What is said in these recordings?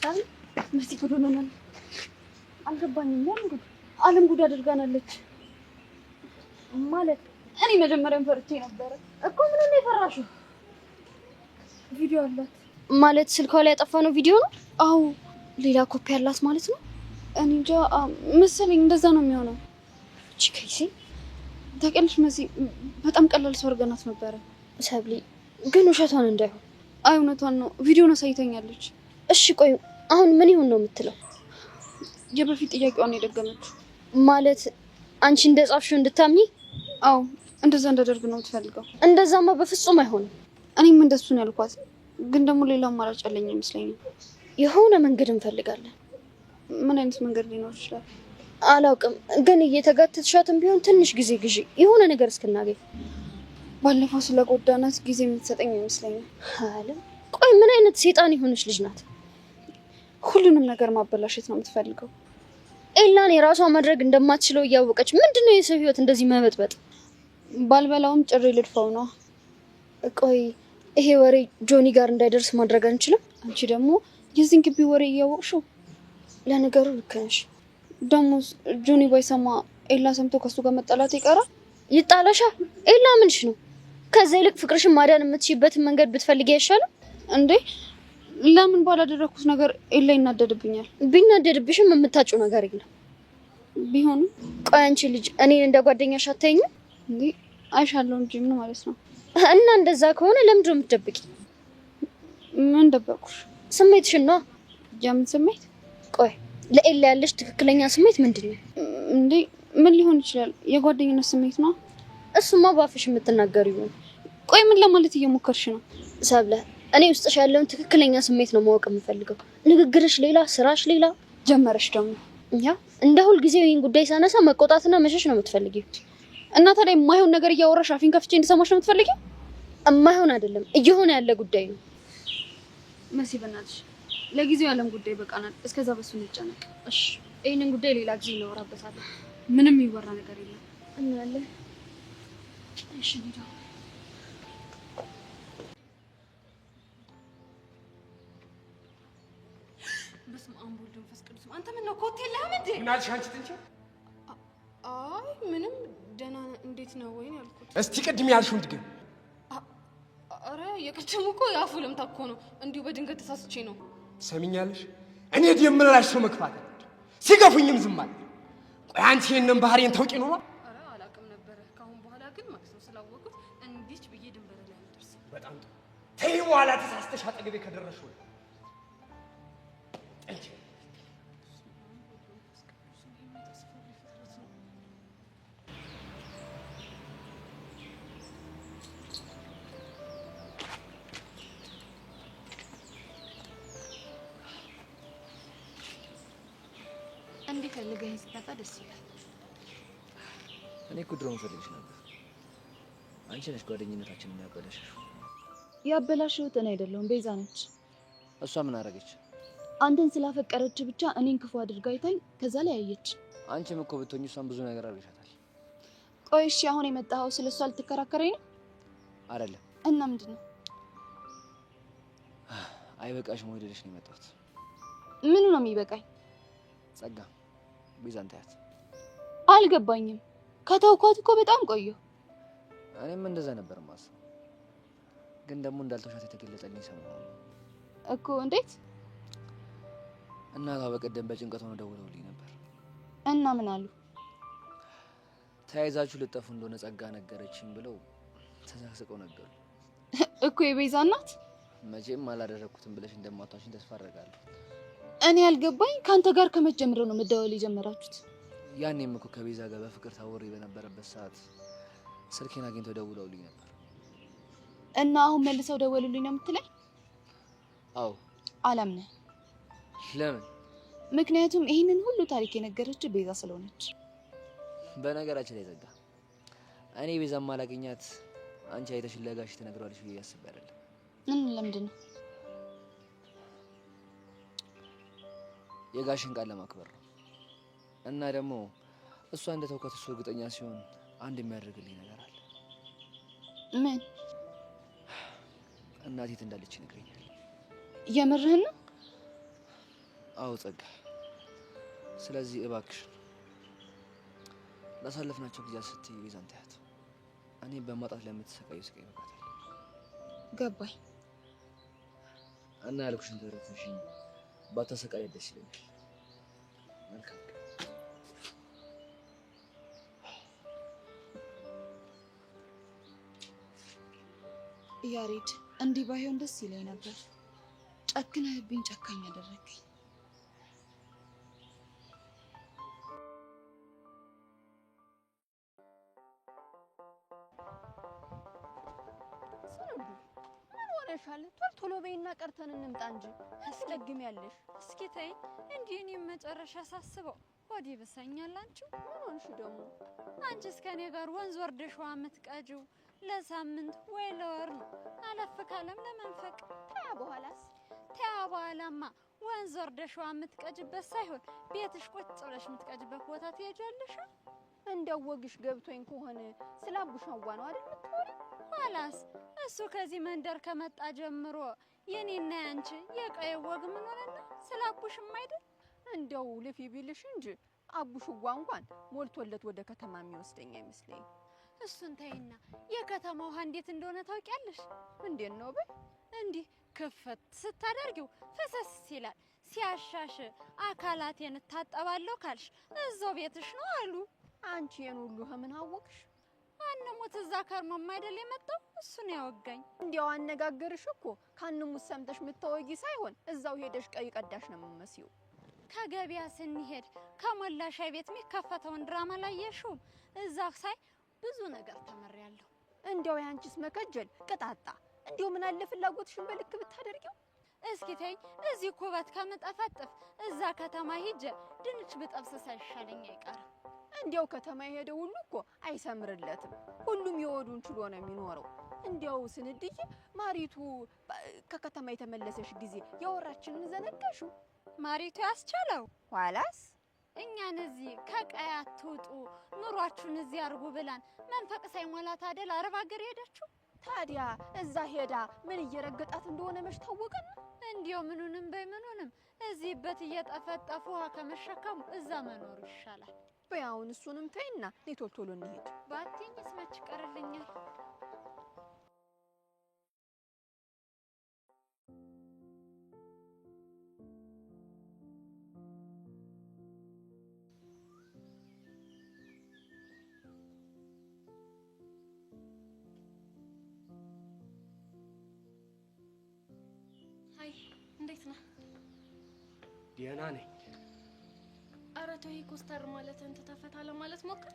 ሳይ መስቲ ጉዱነን አልገባኝም። ለምን አለም ጉድ አድርጋናለች ማለት እኔ መጀመሪያም ፈርቼ ነበር እኮ። ምን ነው የፈራሽው? ቪዲዮ አላት ማለት ስልኳ ላይ ያጠፋነው ቪዲዮ ነው? አዎ ሌላ ኮፒ አላት ማለት ነው። እኔ እንጃ መሰለኝ እንደዛ ነው የሚሆነው። እቺ ከይሲ ታውቂያለሽ መሲ በጣም ቀላል ሰው አድርገናት ነበረ። ሰብሊ ግን ውሸቷን እንዳይሆን። አይ እውነቷን ነው፣ ቪዲዮን አሳይተኛለች። እሺ ቆይ አሁን ምን ይሁን ነው የምትለው? የበፊት ጥያቄዋን የደገመችው ማለት አንቺ እንደጻፍሽው እንድታምኚ? አዎ እንደዛ እንዳደርግ ነው የምትፈልገው። እንደዛማ በፍጹም አይሆንም። እኔም እንደሱ ነው ያልኳት፣ ግን ደግሞ ሌላ አማራጭ አለኝ ይመስለኛል። የሆነ መንገድ እንፈልጋለን። ምን አይነት መንገድ ሊኖር ይችላል? አላውቅም፣ ግን እየተጋተትሻትም ቢሆን ትንሽ ጊዜ ግዢ፣ የሆነ ነገር እስክናገኝ። ባለፈው ስለጎዳናት ጊዜ የምትሰጠኝ ይመስለኛል። አለም ቆይ ምን አይነት ሴጣን የሆነች ልጅ ናት? ሁሉንም ነገር ማበላሸት ነው የምትፈልገው። ኤላን የራሷ ማድረግ እንደማትችለው እያወቀች ምንድነው የሰው ህይወት እንደዚህ መበጥበጥ? ባልበላውም ጭሬ ልድፈው ነው። ቆይ ይሄ ወሬ ጆኒ ጋር እንዳይደርስ ማድረግ አንችልም? አንቺ ደግሞ የዚህን ግቢ ወሬ እያወቅሽው። ለነገሩ ልክ ነሽ። ደግሞ ጆኒ ባይሰማ ኤላ ሰምቶ ከሱ ጋር መጣላት ይቀራል። ይጣላሻ? ኤላ ምንሽ ነው? ከዛ ይልቅ ፍቅርሽን ማዳን የምትችይበትን መንገድ ብትፈልጊ አይሻልም እንዴ? ለምን ባላደረኩት ነገር ኤላ ይናደድብኛል? ቢናደድብሽም የምታጭው ነገር የለም። ቢሆንም ቆይ አንቺ ልጅ እኔን እንደ ጓደኛሽ አታይኝም እንዴ? አይሻለሁ እንጂ ምን ማለት ነው? እና እንደዛ ከሆነ ለምንድን ነው የምትደብቂ? ምን ደበቅኩሽ? ስሜትሽን ነው። የምን ስሜት? ቆይ ለኤላ ያለሽ ትክክለኛ ስሜት ምንድን ነው እንዴ? ምን ሊሆን ይችላል? የጓደኝነት ስሜት ነው። እሱማ ባፍሽ የምትናገሪው ነው። ቆይ ምን ለማለት እየሞከርሽ ነው? ሰብለ እኔ ውስጥሽ ያለውን ትክክለኛ ስሜት ነው ማወቅ የምፈልገው። ንግግርሽ ሌላ፣ ስራሽ ሌላ። ጀመረሽ ደግሞ። ያ እንደ ሁልጊዜው ይሄን ጉዳይ ሳነሳ መቆጣትና መሸሽ ነው የምትፈልጊው። እና ታዲያ የማይሆን ነገር እያወራሽ አፊን ከፍቼ እንድሰማሽ ነው የምትፈልጊው? የማይሆን አይደለም እየሆነ ያለ ጉዳይ ነው። መሲ በእናትሽ ለጊዜው ያለም ጉዳይ በቃናል። እስከዛ በሱ እንጨነቅ እሺ? ይሄንን ጉዳይ ሌላ ጊዜ እናወራበታለን። ምንም የሚወራ ነገር የለም እንላለን። እሺ ቢዳ በስመ አብ ወወልድ ወመንፈስ ቅዱስ። አንተ ምን ነው ኮቴ ለምን እንዴ? ምን አልሽ አንቺ ትንሽ? አይ ምንም ደህና እንዴት ነው ወይ ያልኩት። እስቲ ቅድም ያልሽውን ድገም። አረ የቅድሙ እኮ ያፉ ለምታ እኮ ነው፣ እንዲሁ በድንገት ተሳስቼ ነው። ሰሚኛለሽ? እኔ የምላሽ ሰው መግፋት ሲገፉኝም ዝም አለ። ቆይ አንቺ የነን ባህሪን ታውቂ ነው? አረ አላውቅም ነበር። ካሁን በኋላ ግን ማለት ነው ስላወቁት እንዲች ብዬ ድንበር ላይ አልደርስ። በጣም ጥሩ። ተይ በኋላ ተሳስተሽ አጠገቤ ከደረሽ ወይ እንጂ እንዴ ፈልገኝ ስትመጣ ደስ ይላል። እኔ እኮ ድሮም ፈልግሽ ነበር። አንቺ ነሽ ጓደኝነታችንን ያበላሽሽው። ያበላሽሁት እኔ አይደለሁም ቤዛ ነች። እሷ ምን አደረገች? አንተን ስላፈቀረች ብቻ እኔን ክፉ አድርጋ አይታኝ ከዛ ላይ አየች። አንቺም እኮ ብትሆኚ እሷን ብዙ ነገር አድርገሻታል። ቆይ እሺ አሁን የመጣኸው ስለሷ ልትከራከረኝ ነው? አይደለም። እና ምንድነው? አይበቃሽም ወይ ልልሽ ነው የመጣሁት። ምኑ ነው የሚበቃኝ? ጸጋ ቤዛን ታያት። አልገባኝም። ከተውኳት እኮ በጣም ቆየሁ። እኔም እንደዛ ነበር ማስበው፣ ግን ደግሞ እንዳልተውሻት የተገለጸልኝ ሰሞኑን እኮ። እንዴት? እናቷ በቀደም በጭንቀት ሆነው ደውለውልኝ ነበር። እና ምን አሉ? ተያይዛችሁ ልጠፉ እንደሆነ ጸጋ ነገረችኝ ብለው ተሳስቀው ነገሩ እኮ። የቤዛ እናት መቼም አላደረኩትም ብለሽ እንደማታውሽኝ ተስፋ አደርጋለሁ። እኔ ያልገባኝ ከአንተ ጋር ከመጀመሪያው ነው መደወል የጀመራችሁት? ያኔም እኮ ከቤዛ ጋር በፍቅር ታወሪ በነበረበት ሰዓት ስልኬን አግኝተው ደውለውልኝ ነበር። እና አሁን መልሰው ደወሉልኝ ነው የምትለኝ? አዎ። አላምነህ። ለምን? ምክንያቱም ይህንን ሁሉ ታሪክ የነገረች ቤዛ ስለሆነች። በነገራችን ላይ ጸጋ፣ እኔ ቤዛን ማላገኛት አንቺ አይተሽ ለጋሽ ትነግረዋለሽ ብዬ አስቤ አይደለም። ለምንድን ነው? የጋሽን ቃል ለማክበር ነው። እና ደግሞ እሷ እንደተውካት እሱ እርግጠኛ ሲሆን አንድ የሚያደርግልኝ ነገር አለ። ምን? እናቴት እንዳለች ይነግረኛል። የምርህን ነው? አዎ ጸጋ። ስለዚህ እባክሽ ላሳለፍናቸው ጊዜያት ስትይ ቤዛን ተያት። እኔ በማጣት ለምትሰቃዩ ስቃይ በቃታል። ገባኝ። እና ያልኩሽን ተረድተሽኝ ባታሰቃይ ደስ ይለኛል። መልካም ያሬድ፣ እንዲህ ባይሆን ደስ ይለኝ ነበር። ጨክነህብኝ ጨካኝ አደረግኝ። ቶሎ በይና ቀርተን እንምጣ እንጂ አስለግሚያለሽ። እስኪ ተይ እንዴ እኔም መጨረሻ ሳስበው ሆዴ ብሰኛል። አንቺ ምን ሆንሽ ደግሞ? አንቺስ ከኔ ጋር ወንዝ ወርደሽ ውሃ የምትቀጂው ለሳምንት ወይ ለወር ነው፣ አለፍ ካለም ለመንፈቅ። ተያ በኋላማ ወንዝ ወርደሽ ውሃ የምትቀጂበት ሳይሆን ቤትሽ ቁጭ ብለሽ የምትቀጂበት ቦታ ትሄጃለሽ። እንደው ወግሽ ገብቶኝ ከሆነ ስላቡሻዋ ነው አይደል የምትወሪ? ኋላስ እሱ ከዚህ መንደር ከመጣ ጀምሮ የኔና ያንቺ የቀይ ወግ ምን ሆነና ስላቡሽም አይደል? እንደው ልፊ ቢልሽ እንጂ አቡሽዋ እንኳን ሞልቶለት ወደ ከተማ የሚወስደኝ አይመስለኝ። እሱን ተይና የከተማ ውሃ እንዴት እንደሆነ ታውቂያለሽ? እንዴት ነው በይ? እንዲህ ክፍት ስታደርጊው ፈሰስ ይላል። ሲያሻሽ አካላቴን እታጠባለሁ ካልሽ እዛው ቤትሽ ነው አሉ። አንቺ የን ሁሉ ምን አወቅሽ? አንሙት እዛ ከርሞም አይደል የመጣው እሱ ነው ያወጋኝ። እንዲያው አነጋገርሽ እኮ ካንሙት ሰምተሽ የምታወጊ ሳይሆን እዛው ሄደሽ ቀይ ቀዳሽ ነው የምትመስዪው። ከገበያ ስንሄድ ከሞላ ሻይ ቤት የሚከፈተውን ድራማ ላይ የሹም እዛ ሳይ ብዙ ነገር ተመሪያለሁ። እንዲያው ያንቺስ መከጀል ቅጣጣ። እንዲያው ምን አለ ፍላጎትሽን በልክ ብታደርጊው። እስኪ ተይኝ እዚህ ኩበት ከመጠፈጥፍ እዛ ከተማ ሂጄ ድንች ብጠብስ ሳይሻለኝ አይቀርም። እንዲያው ከተማ የሄደ ሁሉ እኮ አይሰምርለትም። ሁሉም የወዱን ችሎ ነው የሚኖረው። እንዲያው ስንድዬ ማሪቱ ከከተማ የተመለሰሽ ጊዜ ያወራችንን ዘነጋሽው? ማሪቱ ያስቻለው ኋላስ እኛን እዚህ ከቀያት ትውጡ ኑሯችሁን እዚህ አርጉ ብላን መንፈቅ ሳይሞላት አይደል አረብ ሀገር ሄደችው። ታዲያ እዛ ሄዳ ምን እየረገጣት እንደሆነ መች ታወቀን? እንዲያው ምኑንም በምኑንም እዚህ በት እየጠፈጠፉ ውሃ ከመሸከሙ እዛ መኖር ይሻላል። በያውን እሱንም ተይና ኔቶል ቶሎ እንሂድ። ባትኝስ መች ቀርልኛል። አይ እንዴት ነህ? ደህና ነኝ። ኧረ ተው ኮስተር ማለትን ተፈታ ለማለት ሞክር።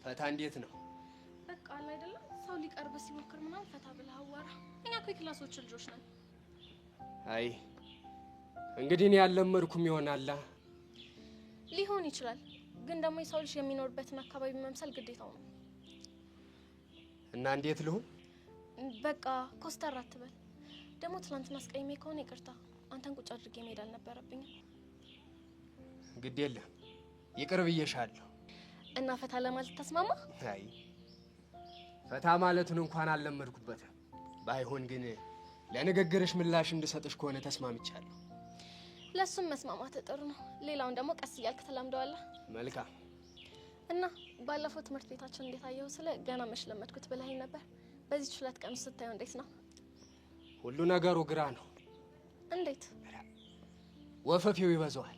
ፈታ እንዴት ነው? በቃ አለ አይደለም ሰው ሊቀርብ ሲሞክር ምናምን ፈታ ብለህ አዋራ። እኛ እኮ የክላሶች ልጆች ነን። አይ እንግዲህ እኔ ያለመድኩም ይሆናል። ሊሆን ይችላል፣ ግን ደግሞ የሰው ልጅ የሚኖርበትን አካባቢ መምሰል ግዴታው ነው። እና እንዴት ልሁን? በቃ ኮስተር አትበል። ደግሞ ትናንትና አስቀይሜ ከሆነ ይቅርታ። አንተን ቁጭ አድርጌ መሄድ አልነበረብኝም። ግድ የለም ይቅር ብዬሻለሁ። እና ፈታ ለማለት ተስማማ? አይ ፈታ ማለቱን እንኳን አልለመድኩበትም። ባይሆን ግን ለንግግርሽ ምላሽ እንድሰጥሽ ከሆነ ተስማምቻለሁ። ለሱም መስማማት ጥሩ ነው። ሌላውን ደግሞ ቀስ እያልክ ተላምደዋለህ። መልካም። እና ባለፈው ትምህርት ቤታችን እንዴት አየው? ስለ ገና መች ለመድኩት ብለኸኝ ነበር። በዚህ ሁለት ቀን ስታየው እንዴት ነው? ሁሉ ነገሩ ግራ ነው። እንዴት? ወፈፌው ይበዛዋል።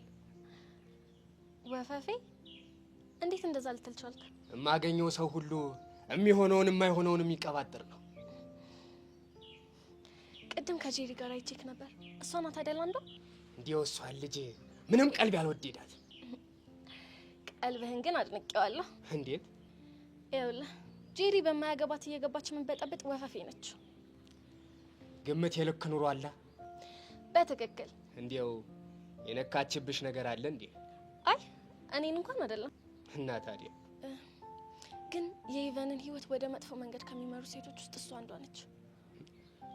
ወፈፌ? እንዴት እንደዛ ልትል ቻልክ? የማገኘው ሰው ሁሉ የሚሆነውን የማይሆነውን የሚቀባጥር ነው። ቅድም ከጄሪ ጋር አይቼክ ነበር። እሷ ናት አይደል አንዷ? እንዲያው እሷን ልጅ ምንም ቀልብ ያልወደዳት። ቀልብህን ግን አድንቄዋለሁ። እንዴት? ይኸውልህ ጄሪ በማያገባት እየገባች ምን በጠብጥ ወፈፌ ነች። ግምት የልክ ኑሮ አለ። በትክክል። እንዲያው የነካችብሽ ነገር አለ እንዴ? አይ እኔን እንኳን አይደለም። እና ታዲያ ግን የኢቨንን ህይወት ወደ መጥፎ መንገድ ከሚመሩ ሴቶች ውስጥ እሷ አንዷ ነች።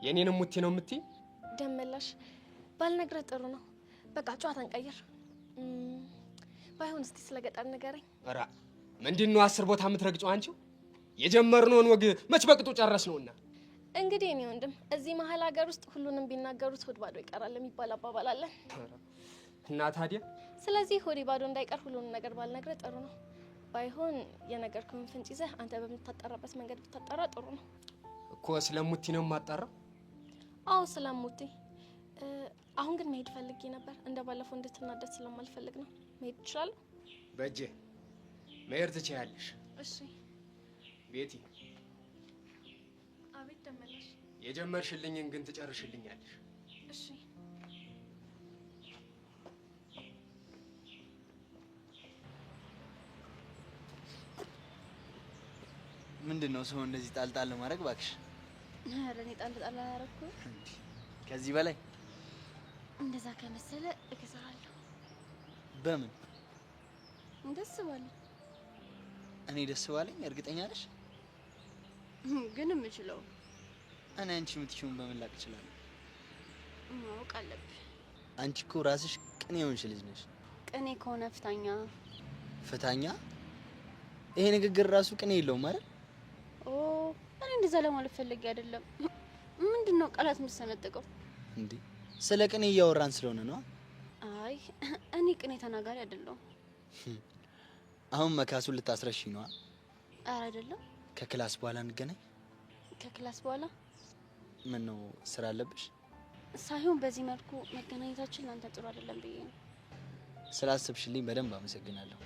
የኔንም ሙቲ ነው የምትይ? ደመላሽ ባልነግረህ ጥሩ ነው። በቃ ጨዋታን ቀይር። ባይሆን እስቲ ስለ ገጠር ንገረኝ። ኧረ ምንድነው 10 ቦታ የምትረግጨው አንቺው? የጀመርነውን ወግ መች በቅጡ ጨረስነውና። እንግዲህ እኔ ወንድም እዚህ መሀል ሀገር ውስጥ ሁሉንም ቢናገሩት ሆድ ባዶ ይቀራል የሚባል አባባል አለ። እና ታዲያ ስለዚህ ሆዴ ባዶ እንዳይቀር ሁሉንም ነገር ባልነግርህ ጥሩ ነው። ባይሆን የነገርኩህን ፍንጭ ይዘህ አንተ በምታጣራበት መንገድ ብታጣራ ጥሩ ነው እኮ። ስለሙቲ ነው የማጣራው? አዎ ስለሙቲ። አሁን ግን መሄድ ፈልጌ ነበር። እንደ ባለፈው እንድትናደድ ስለማልፈልግ ነው። መሄድ ይችላል? በእጄ መሄድ ትችያለሽ። እሺ ቤቲ። አቤት ደመላሽ። የጀመርሽልኝን ግን ትጨርሽልኛለሽ። እሺ ምንድነው ሰው እንደዚህ ጣልጣል ማድረግ ባክሽ? ኧረ እኔ ጣል አላደረኩም። ከዚህ በላይ እንደዛ ከመሰለ እገዛሃለሁ። በምን? ደስ ባለኝ። እኔ ደስ ባለኝ። እርግጠኛ ነሽ? ግን የምችለው እኔ አንቺ የምትችይውን በምን ላቅ እችላለሁ? ማወቅ አለብህ። አንቺ እኮ ራስሽ ቅኔ የሆንሽ ልጅ ነሽ። ቅኔ ከሆነ ፍታኛ። ፍታኛ? ይሄ ንግግር ራሱ ቅኔ የለውም አይደል? ኦ እኔ እንደዛ ለማለት ፈልጌ አይደለም። ምንድነው ቃላት የምትሰነጥቀው እንዴ? ስለ ቅኔ እያወራን ስለሆነ ነው። አይ እኔ ቅኔ ተናጋሪ አይደለሁም። አሁን መካሱን ልታስረሺ ነው? ኧረ አይደለም። ከክላስ በኋላ እንገናኝ። ከክላስ በኋላ? ምን ነው ስራ አለብሽ? ሳይሆን በዚህ መልኩ መገናኘታችን ላንተ ጥሩ አይደለም ብዬ ነው። ስላሰብሽልኝ በደንብ አመሰግናለሁ።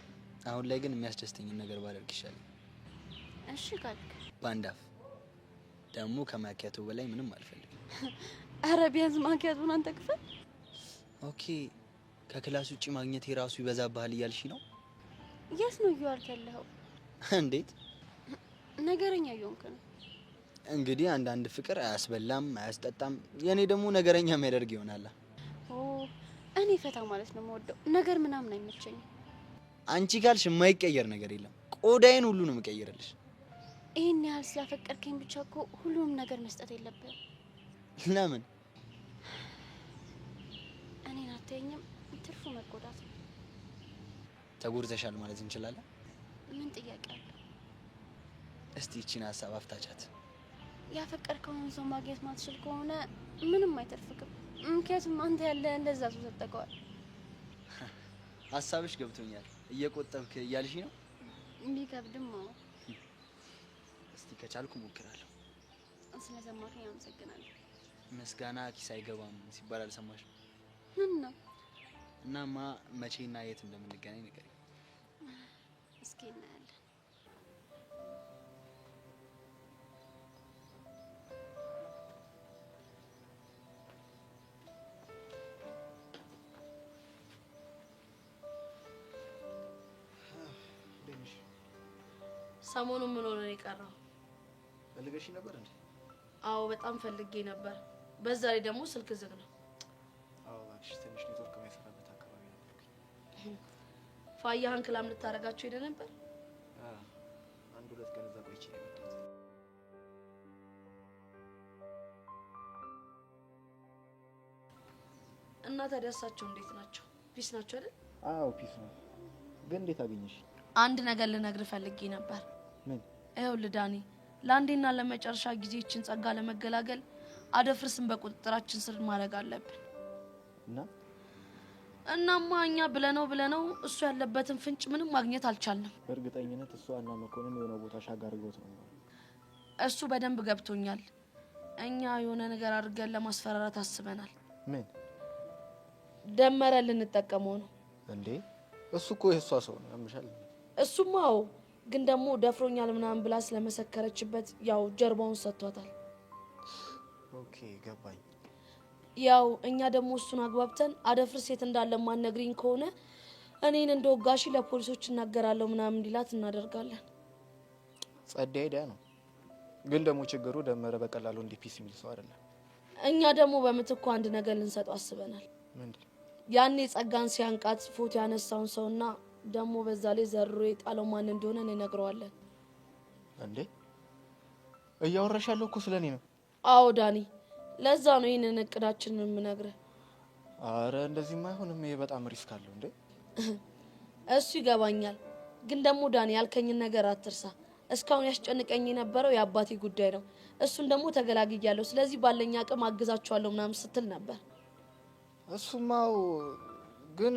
አሁን ላይ ግን የሚያስደስተኝን ነገር ባደርግ ይሻላል። እሺ ካልክ። በአንድ አፍ ደግሞ ከማኪያቶ በላይ ምንም አልፈልግም። ኧረ ቢያንስ ማኪያቶን አንተ ክፈል። ኦኬ። ከክላስ ውጪ ማግኘት የራሱ ይበዛብሃል እያልሽ ነው? የት ነው እየዋልክ ያለኸው? እንዴት ነገረኛ እየሆንክ ነው። እንግዲህ አንዳንድ ፍቅር አያስበላም አያስጠጣም። የኔ ደግሞ ነገረኛ የሚያደርግ ይሆናል። ኦ እኔ ፈታ ማለት ነው የምወደው። ነገር ምናምን አይመቸኝም። አንቺ ካልሽ የማይቀየር ነገር የለም። ቆዳዬን ሁሉ ነው የምቀይርልሽ። ይሄን ያህል ስላፈቀርከኝ ብቻ እኮ ሁሉንም ነገር መስጠት የለብህም። ለምን? እኔን አትየኝም። ትርፉ መጎዳት ነው። ተጎድተሻል ማለት እንችላለን? ምን ጥያቄ አለ? እስቲ እቺን ሀሳብ አፍታቻት። ያፈቀርከውን ሰው ማግኘት ማትችል ከሆነ ምንም አይተርፍክም። ምክንያቱም አንተ ያለ እንደዛ ሰው ሰጠቀዋል። ሀሳብሽ ገብቶኛል። እየቆጠብክ እያልሽ ነው? ቢከብድም አዎ። እስቲ ከቻልኩ ሞክራለሁ። ስለሰማከኝ አመሰግናለሁ። ምስጋና ኪስ አይገባም ሲባል አልሰማሽ? ምን ነው? እናማ መቼና የት እንደምንገናኝ ንገሪኝ። እስኪ እናያለን። ሰሞኑን ምን ሆነ የቀረው? ፈልገሽ ነበር እንዴ? አዎ በጣም ፈልጌ ነበር። በዛ ላይ ደግሞ ስልክ ዝግ ነው። አዎ እባክሽ ትንሽ ኔትወርክ የማይሰራበት አካባቢ ነበርኩኝ። ፋያህን ክላም ልታረጋቸው ሄደ ነበር? አንድ ሁለት ቀን እዛ ቆይቼ ነው የመጣሁት። እና ታዲያ እሳቸው እንዴት ናቸው? ፒስ ናቸው አይደል? አዎ ፒስ ነው። ግን እንዴት አገኘሽ? አንድ ነገር ልነግር ፈልጌ ነበር። ምን? ይኸውልህ ዳኒ፣ ለአንዴና ለመጨረሻ ጊዜ ይህችን ጸጋ ለመገላገል አደፍርስን በቁጥጥራችን ስር ማድረግ አለብን። እናማ እኛ ብለነው እሱ ያለበትን ፍንጭ ምንም ማግኘት አልቻልንም። በእርግጠኝነት እሱ እና መኮንን የሆነ ቦታ ሻጋርገውት ነው። እሱ በደንብ ገብቶኛል። እኛ የሆነ ነገር አድርገን ለማስፈራራት አስበናል። ምን? ደመረ ልንጠቀመው ነው። እንዴ? እሱ እኮ የሷ ሰው ነው። ያምሻል? እሱማ አዎ፣ ግን ደግሞ ደፍሮኛል ምናምን ብላ ስለመሰከረችበት ያው ጀርባውን ሰጥቷታል። ኦኬ ገባኝ። ያው እኛ ደግሞ እሱን አግባብተን አደፍርስ የት እንዳለ ማነግሪኝ ከሆነ እኔን እንደወጋሽ ለፖሊሶች እናገራለሁ ምናምን እንዲላት እናደርጋለን። ጸዴ አይዲያ ነው። ግን ደግሞ ችግሩ ደመረ በቀላሉ እንዲህ ፒስ የሚል ሰው አይደለም። እኛ ደግሞ በምትኩ አንድ ነገር ልንሰጠው አስበናል። ምንድን? ያኔ ጸጋን ሲያንቃት ፎቶ ያነሳውን ሰውና ደግሞ በዛ ላይ ዘርሮ የጣለው ማን እንደሆነ እንነግረዋለን። እንዴ? እያወራሽ ያለው እኮ ስለኔ ነው። አዎ ዳኒ፣ ለዛ ነው ይሄንን እቅዳችንን የምነግርህ። አረ እንደዚህማ አይሆንም። ይሄ በጣም ሪስክ አለው። እንዴ? እሱ ይገባኛል። ግን ደግሞ ዳኒ ያልከኝን ነገር አትርሳ። እስካሁን ያስጨንቀኝ የነበረው የአባቴ ጉዳይ ነው። እሱን ደግሞ ተገላግያለሁ። ስለዚህ ባለኝ አቅም አግዛቸዋለሁ ምናምን ስትል ነበር። እሱማው ግን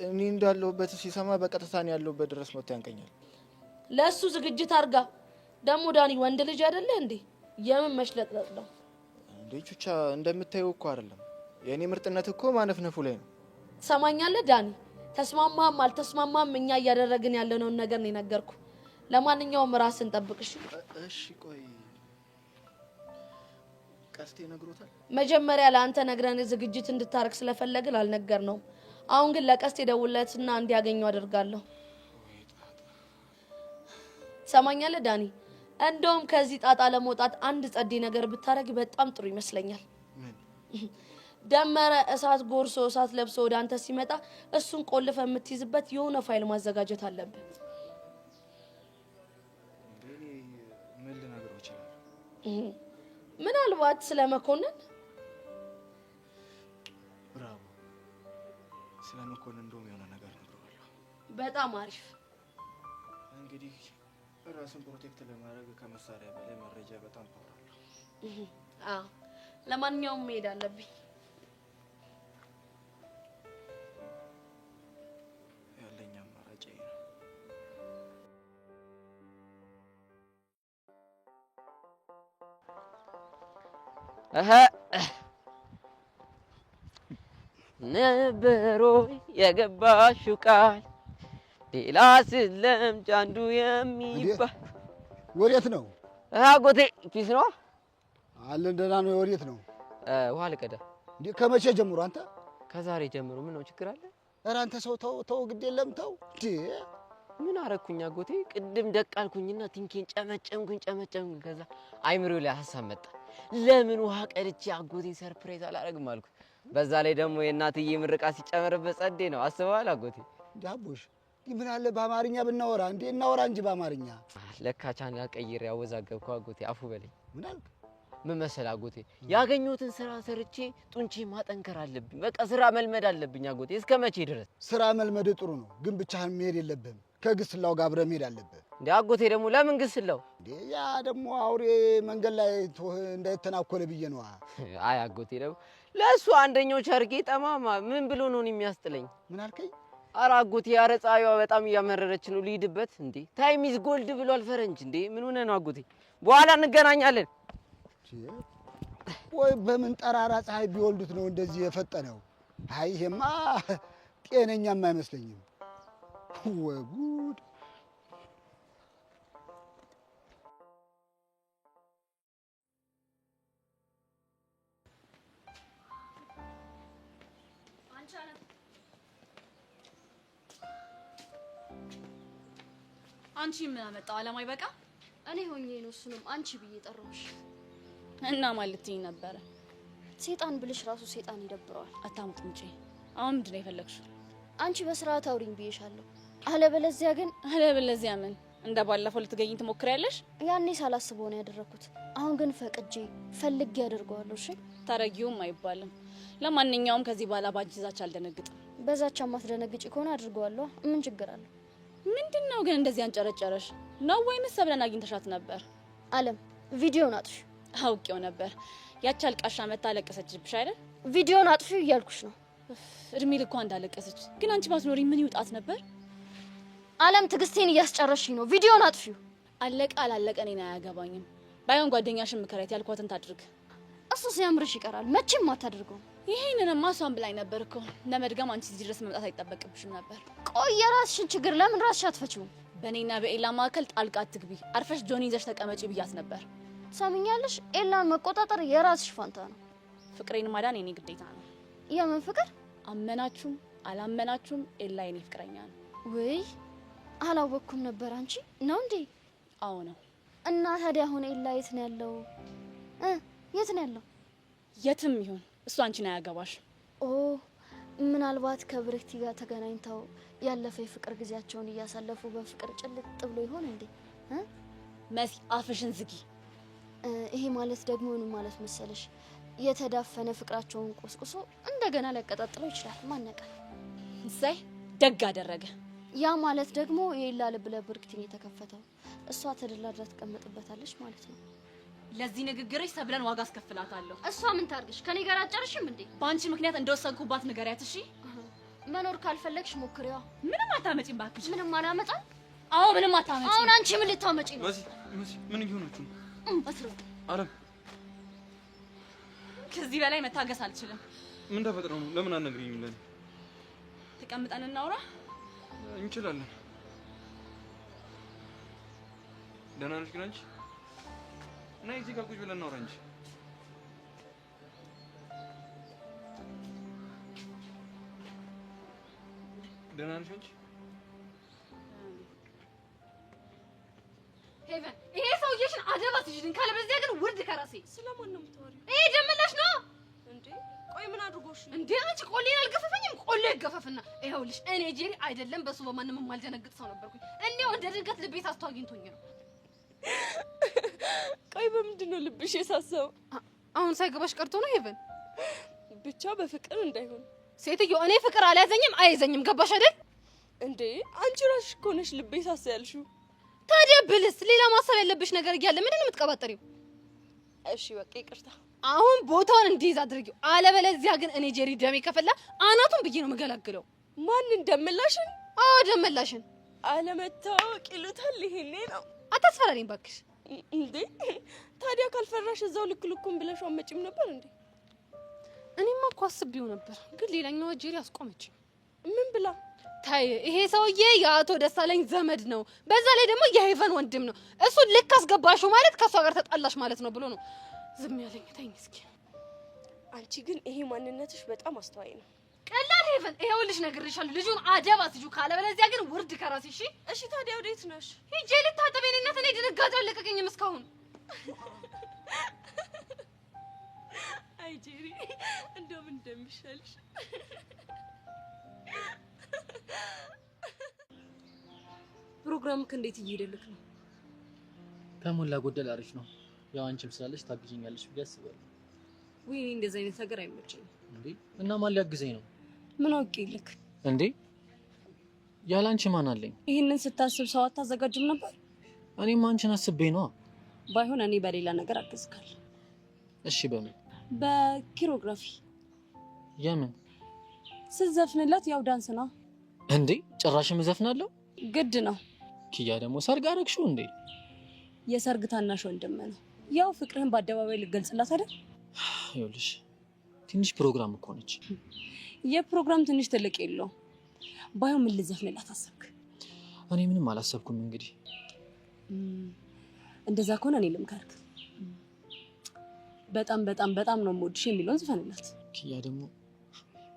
እኔ እንዳለሁበት ሲሰማ በቀጥታ ነው ያለሁበት ድረስ መጥቶ ያንቀኛል። ለሱ ዝግጅት አርጋ ደግሞ ዳኒ ወንድ ልጅ አይደለ እንዴ? የምን መሽለጥለጥ ነው እንዴ? ቹቻ እንደምታየው እኮ አይደለም። የኔ ምርጥነት እኮ ማነፍነፉ ላይ ነው። ሰማኛለህ ዳኒ? ተስማማም አልተስማማም እኛ እያደረግን ያለነውን ነገር ነው የነገርኩ። ለማንኛውም ራስን ጠብቅሽ። እሺ ቆይ ቀስቴ ነግሮታል? መጀመሪያ ለአንተ ነግረን ዝግጅት እንድታረግ ስለፈለግን አልነገርነውም። አሁን ግን ለቀስቴ ደውለትና እንዲያገኘው አደርጋለሁ። ሰማኛለህ ዳኒ? እንደውም ከዚህ ጣጣ ለመውጣት አንድ ጸዴ ነገር ብታረግ በጣም ጥሩ ይመስለኛል። ደመረ እሳት ጎርሶ እሳት ለብሶ ወደ አንተ ሲመጣ እሱን ቆልፈ የምትይዝበት የሆነ ፋይል ማዘጋጀት አለብህ። ምን ልነግረው ይችላል? ምናልባት ስለመኮንን። ብራቮ። ስለመኮንን እንደውም የሆነ ነገር ነግረዋለሁ። በጣም አሪፍ። እንግዲህ ራስን ፕሮቴክት ለማድረግ ከመሳሪያ በላይ መረጃ በጣም ፓወራለሁ። አዎ፣ ለማንኛውም መሄድ አለብኝ። ያለኝ አማራጭ ነው። ነበሮ የገባሽው ቃል ሌላ ስለምጭ አንዱ የሚባል ወዴት ነው? አጎቴ ፒስ ነው አለን። ደህና ነው። ወዴት ነው? ውሃ ልቀዳ። እንዴ ከመቼ ጀምሮ አንተ? ከዛሬ ጀምሮ። ምን ነው ችግር አለ? ኧረ አንተ ሰው ተው ግድ የለም ተው። እንዴ ምን አረኩኝ አጎቴ? ቅድም ደቃልኩኝና ቲንኬን ጨመጨምኩኝ። ከዛ አይምሮ ላይ ሀሳብ መጣ። ለምን ውሃ ቀድቼ አጎቴን ሰርፕራይዝ አላረግም አልኩ። በዛ ላይ ደግሞ የእናትዬ ምርቃ ሲጨመርበት ጸዴ ነው። አስበዋል አጎቴ? ዳቦሽ ምን አለ በአማርኛ ብናወራ? እንዴ እናወራ እንጂ በአማርኛ። ለካ ቻናል ቀይሬ ያወዛገብኩ አጎቴ። አፉ በለኝ። ምን አልክ? ምን መሰለህ አጎቴ፣ ያገኘሁትን ስራ ሰርቼ ጡንቼ ማጠንከር አለብኝ። በቃ ስራ መልመድ አለብኝ አጎቴ። እስከ መቼ ድረስ? ስራ መልመድ ጥሩ ነው፣ ግን ብቻህን መሄድ የለብህም። ከግስላው ጋር አብረህ መሄድ አለብህ። እንዴ አጎቴ ደግሞ ለምን ግስላው? እንዴ ያ ደግሞ አውሬ መንገድ ላይ እንዳይተናኮለ ብዬ ነው። አይ አጎቴ ደግሞ ለሱ አንደኛው ቸርጌ ጠማማ ምን ብሎ ነው የሚያስጥለኝ? ምን አልከኝ? ኧረ አጎቴ፣ ኧረ ፀሐይዋ በጣም እያመረረች ነው። ልሂድበት። እንዴ ታይም ኢዝ ጎልድ ብሏል ፈረንጅ። እንዴ ምን ሆነህ ነው አጎቴ? በኋላ እንገናኛለን። ወይ በምን ጠራራ ፀሐይ ቢወልዱት ነው እንደዚህ የፈጠነው? አይ ይሄማ ጤነኛም አይመስለኝም። ወይ ጉድ! አንቺ ምን አመጣው? አለማይ በቃ እኔ ሆኜ ነው እሱንም አንቺ ብዬ ጠራሁሽ። እና ማለትኝ ነበረ። ሴጣን ብልሽ ራሱ ሴጣን ይደብረዋል። አታምጥምጪ። አሁን ምንድን ነው የፈለግሽው? አንቺ በስርዓት አውሪኝ ብዬሻለሁ። አለበለዚያ ምን እንደ ባለፈው ልትገኝ ትሞክሪያለሽ? ያኔ ሳላስበው ነው ያደረኩት። አሁን ግን ፈቅጄ ፈልጌ ያደርገዋለሁ። እሺ ታረጊውም አይባልም። ለማንኛውም ከዚህ በኋላ ባንቺ ዛቻ አልደነግጥም። በዛቻ ማትደነግጪ ከሆነ አድርገዋለሁ። ምን ችግር አለው? ምንድነው ግን እንደዚህ አንጨረጨረሽ ነው ወይንስ ሰብለን አግኝተሻት ነበር? አለም ቪዲዮን አጥፊ። አውቄው ነበር። ያቺ አልቃሻ መታ አለቀሰችብሽ አይደል? ቪዲዮን አጥፊ እያልኩሽ ነው። እድሜ ልኳ እንዳለቀሰች። ግን አንቺ ባትኖሪ ምን ይውጣት ነበር? አለም ትግስቴን እያስጨረሽኝ ነው። ቪዲዮን አጥፊው። አለቀ አላለቀ እኔን አያገባኝም። ባይሆን ጓደኛሽን ምከሪያት፣ ያልኳትን ታድርግ። እሱ ሲያምርሽ ይቀራል። መቼም አታድርገው። ይሄንንማ እሷን ብላኝ ነበር እኮ። ለመድገም አንቺ እዚህ ድረስ መምጣት አይጠበቅብሽም ነበር። ቆይ የራስሽን ችግር ለምን ራስሽ አትፈቺው? በእኔና በኤላ መካከል ጣልቃ አትግቢ። አርፈሽ ጆኒ ይዘሽ ተቀመጪ ብያት ነበር። ሰምኛለሽ? ኤላን መቆጣጠር የራስሽ ፋንታ ነው። ፍቅሬን ማዳን የኔ ግዴታ ነው። የምን ፍቅር? አመናችሁም አላመናችሁም ኤላ የኔ ፍቅረኛ ነው። ወይ አላወቅኩም ነበር። አንቺ ነው እንዴ? አዎ ነው። እና ታዲያ አሁን ኤላ የት ነው ያለው? የት ነው ያለው? የትም ይሁን እሱ አንቺን አያገባሽ። ኦ ምናልባት ከብሬክቲ ጋር ተገናኝተው ያለፈ የፍቅር ጊዜያቸውን እያሳለፉ በፍቅር ጭልጥ ብሎ ይሆን እንዴ? መሲ አፍሽን ዝጊ። ይሄ ማለት ደግሞ ምን ማለት መሰለሽ? የተዳፈነ ፍቅራቸውን ቆስቁሶ እንደገና ሊያቀጣጥለው ይችላል። ማነቃ እሰይ ደግ አደረገ። ያ ማለት ደግሞ የሌላ ልብ ለብርክቲን የተከፈተው እሷ ተደላድላ ትቀመጥበታለች ማለት ነው። ለዚህ ንግግርሽ ሰብለን ዋጋ አስከፍላታለሁ። እሷ ምን ታርግሽ? ከኔ ጋር አጨርሽም እንዴ? በአንቺ ምክንያት እንደወሰንኩባት ንገሪያት እሺ። መኖር ካልፈለግሽ ሞክሪዋ። ምንም አታመጪም ባክሽ። ምንም አላመጣም? አዎ ምንም አታመጪም። አሁን አንቺ ምን ልታመጪ ነው? መሲ ምን እየሆናችሁ ነው? አስረው አረ ከዚህ በላይ መታገስ አልችልም። ምን ተፈጥሮ ነው? ለምን አትነግሪኝም? ለኔ ተቀምጠን እናውራ። እንችላለን። ደህና ነሽ ግን አንቺ? እና እዚህ ጋር ቁጭ ብለን እናውራ እንጂ። ደህና ነሽ አንቺ? ሄቨን ይሄ ሰውዬሽን አደባ ትይዥልኝ፣ ካለበለዚያ ግን ውርድ ከራሴ። ስለማን ነው የምታወሪው? ይሄ ደመላሽ ነው እንዴ? ቆይ ምን አድርጎሽ ነው እንዴ? አንቺ ቆሌን አልገፈፈኝም። ቆሌ ይገፈፍና ይኸውልሽ፣ እኔ ጄሪ አይደለም በሱ በማንም የማልደነግጥ ሰው ነበርኩኝ። እንዴው እንደ ድንገት ልቤ ሳስቶ አግኝቶኝ ነው። ቆይ በምንድን ነው ልብሽ የሳሰው? አሁን ሳይገባሽ ቀርቶ ነው ሄቨን? ብቻ በፍቅር እንዳይሆን። ሴትዮ እኔ ፍቅር አልያዘኝም አይዘኝም። ገባሽ አይደል እንዴ? አንቺ ራስሽ እኮ ነሽ ልቤ ሳሰ ያልሽው። ታዲያ ብልስ ሌላ ማሰብ ያለብሽ ነገር እያለ ምንድን ነው የምትቀባጠሪው? እሺ በቃ ይቅርታ። አሁን ቦታውን እንዲይዝ አድርጊው። አለበለዚያ ግን እኔ ጄሪ ደሜ ከፈላ አናቱን ብዬ ነው የምገላግለው። ማንን? ደመላሽን? አዎ ደመላሽን። አለመታወቅ ይሉታል ይሄኔ ነው። አታስፈራሪኝ እባክሽ። እንዴ ታዲያ ካልፈራሽ እዛው ልክ ልኩን ብለሽ አመጪም ነበር እንዴ? እኔማ እኮ አስቤው ነበር፣ ግን ሌላኛው ጄሪ አስቆመችኝ። ምን ብላ? ታይ ይሄ ሰውዬ የአቶ ደሳለኝ ዘመድ ነው፣ በዛ ላይ ደግሞ የሄቨን ወንድም ነው። እሱ ልክ አስገባሽው ማለት ከሷ ጋር ተጣላሽ ማለት ነው ብሎ ነው ዝም ያለኝ። ተይኝ እስኪ። አንቺ ግን ይሄ ማንነትሽ በጣም አስተዋይ ነው። ቀላል ሄቨን፣ ይኸውልሽ ነግሬሻለሁ፣ ልጁን አደብ አስይዡ፣ ካለበለዚያ ግን ውርድ ከራሴ። እሺ እሺ። ታዲያ ወዴት ነሽ? ሂጄ ልታጠብ። የኔ እናት፣ እኔ ድንጋጤ አልለቀቀኝም እስካሁን። አይ ጄሪ፣ እንደው ምን እንደሚሻልሽ። ፕሮግራምክ እንዴት እየሄደልክ ነው? ከሞላ ጎደል አሪፍ ነው። ያው አንቺም ስላለሽ ታግዢኛለሽ ብዬ አስባለሁ። ወይ እኔ እንደዚህ አይነት ነገር አይመቸኝም። እንዴ እና ማን ሊያግዘኝ ነው? ምን አውቄልክ እንዴ? ያለ አንቺ ማን አለኝ? ይሄንን ስታስብ ሰው አታዘጋጅም ነበር? እኔም አንቺን አስቤ ነው። ባይሆን እኔ በሌላ ነገር አግዝካለሁ። እሺ በምን? በኪሮግራፊ። የምን? ስትዘፍንላት ያው ዳንስ ነው እንዴ? ጭራሽም እዘፍናለሁ? ግድ ነው። ኪያ ደግሞ ሰርግ አደረግሽው እንዴ? የሰርግ ታናሽ ወንድም ነው። ያው ፍቅርህን በአደባባይ ልገልጽላት አይደል? ይኸውልሽ ትንሽ ፕሮግራም እኮ ነች። የፕሮግራም ትንሽ ትልቅ የለው። ባይሆን ምን ልዘፍንላት አሰብክ? እኔ ምንም አላሰብኩም። እንግዲህ እንደዛ ከሆነ እኔ ልምከርክ። በጣም በጣም በጣም ነው የምወድሽ የሚለውን ዝፈንላት። ኪያ ደግሞ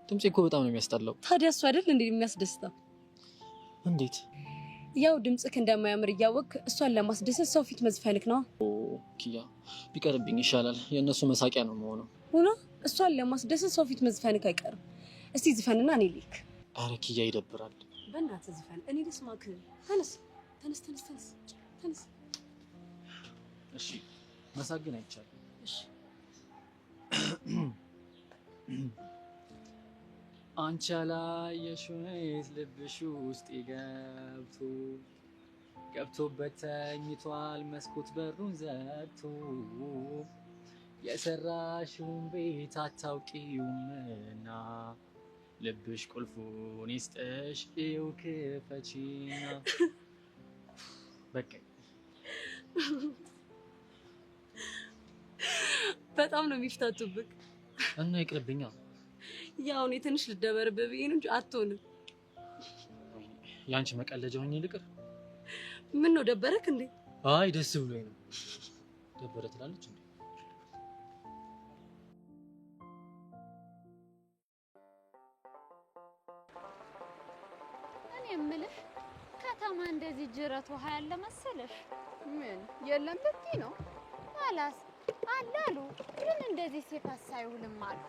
ድምጼ እኮ በጣም ነው የሚያስጠላው። ታዲያ እሱ አይደል እንዴ የሚያስደስተው? እንዴት? ያው ድምጽክ እንደማያምር እያወቅ እሷን ለማስደሰት ሰው ፊት መዝፈንክ ነው። ኪያ ቢቀርብኝ ይሻላል። የእነሱ መሳቂያ ነው የምሆነው። ሆኖ እሷን ለማስደሰት ሰው ፊት መዝፈንክ አይቀርም። እስቲ ዝፈንና እኔ ልክ። አረ ኪያ ይደብራል። በእናትህ ዝፈን፣ እኔ ልስማክ። ተነስ ተነስ ተነስ ተነስ ተነስ። እሺ መሳቅ ግን አይቻልም። እሺ አንቺ አላየሽው ልብሽ ውስጥ ገብቶበት ተኝቷል መስኮት በሩን ዘግቶ የሰራሽውን ቤት አታውቂውምና ልብሽ ቁልፉን ይስጥሽ ይው ክፈቺና በቃ በጣም ነው የሚፍታቱብክ እና ይቅርብኛ። ያው እኔ ትንሽ ልደበርብህ ብዬ ነው እንጂ አትሆንም። ያንቺ መቀለጃ ሆኜ ልቅር? ምን ነው ደበረክ እንዴ? አይ ደስ ብሎኝ ነው። ደበረ ትላለች እንዴ? እኔ የምልሽ ከተማ እንደዚህ ጅረት ውሃ ያለ መሰለሽ? ምን የለም ብትይ ነው? አላስ አላሉ ግን እንደዚህ ሲፈሳ አይውልም አሉ።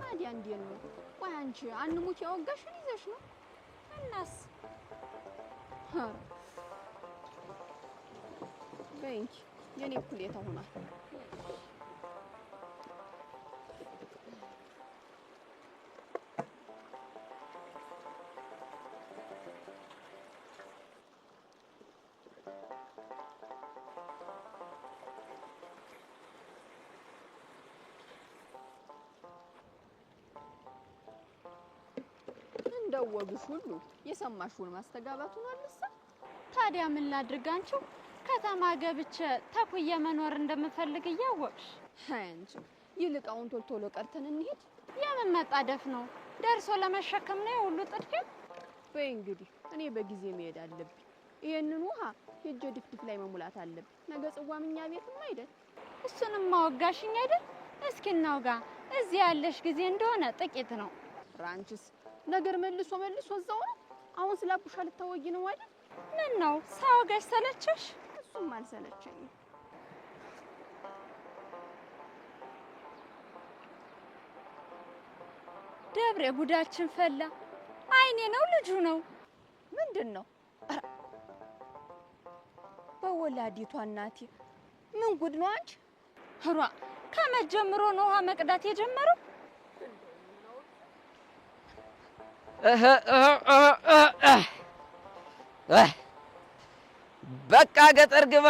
ታዲያ እንዴት ነው? ቆይ አንቺ አንሙት ያወጋሽን ይዘሽ ነው? እናስ በይ እንጂ የኔ እኩሌታ ሆኗል። ያወግሽ ሁሉ የሰማሽውን ማስተጋባቱን አልሳ። ታዲያ ምን ላድርግ? አንቺው ከተማ ገብቼ ተኩየ መኖር እንደምፈልግ እያወቅሽ አንቺ ይልቃውን ቶሎ ቀርተን እንሂድ። የምን መጣደፍ ነው? ደርሶ ለመሸከም ነው ሁሉ ጥድፊያ። በይ እንግዲህ እኔ በጊዜ መሄድ አለብኝ። ይሄንን ውሃ ሄጄ ድፍድፍ ላይ መሙላት አለብኝ። ነገ ጽዋም እኛ ቤትም አይደል? እሱንም ማወጋሽኝ አይደል? እስኪ እናውጋ። እዚህ ያለሽ ጊዜ እንደሆነ ጥቂት ነው። ራንቺስ ነገር መልሶ እዛው ነው። አሁን ስላቡሻ ልታወጊ ነው አይደል? ምን ነው ሳወጋሽ ሰለቸሽ? እሱም አልሰለቸኝም። ደብሬ ጉዳችን ፈላ። አይኔ ነው ልጁ ነው ምንድነው? በወላዲቷ እናቴ ምን ጉድ ነው አንቺ? ህሯ ከመጀመሩ ነው ውሃ መቅዳት የጀመረው። በቃ ገጠር ግባ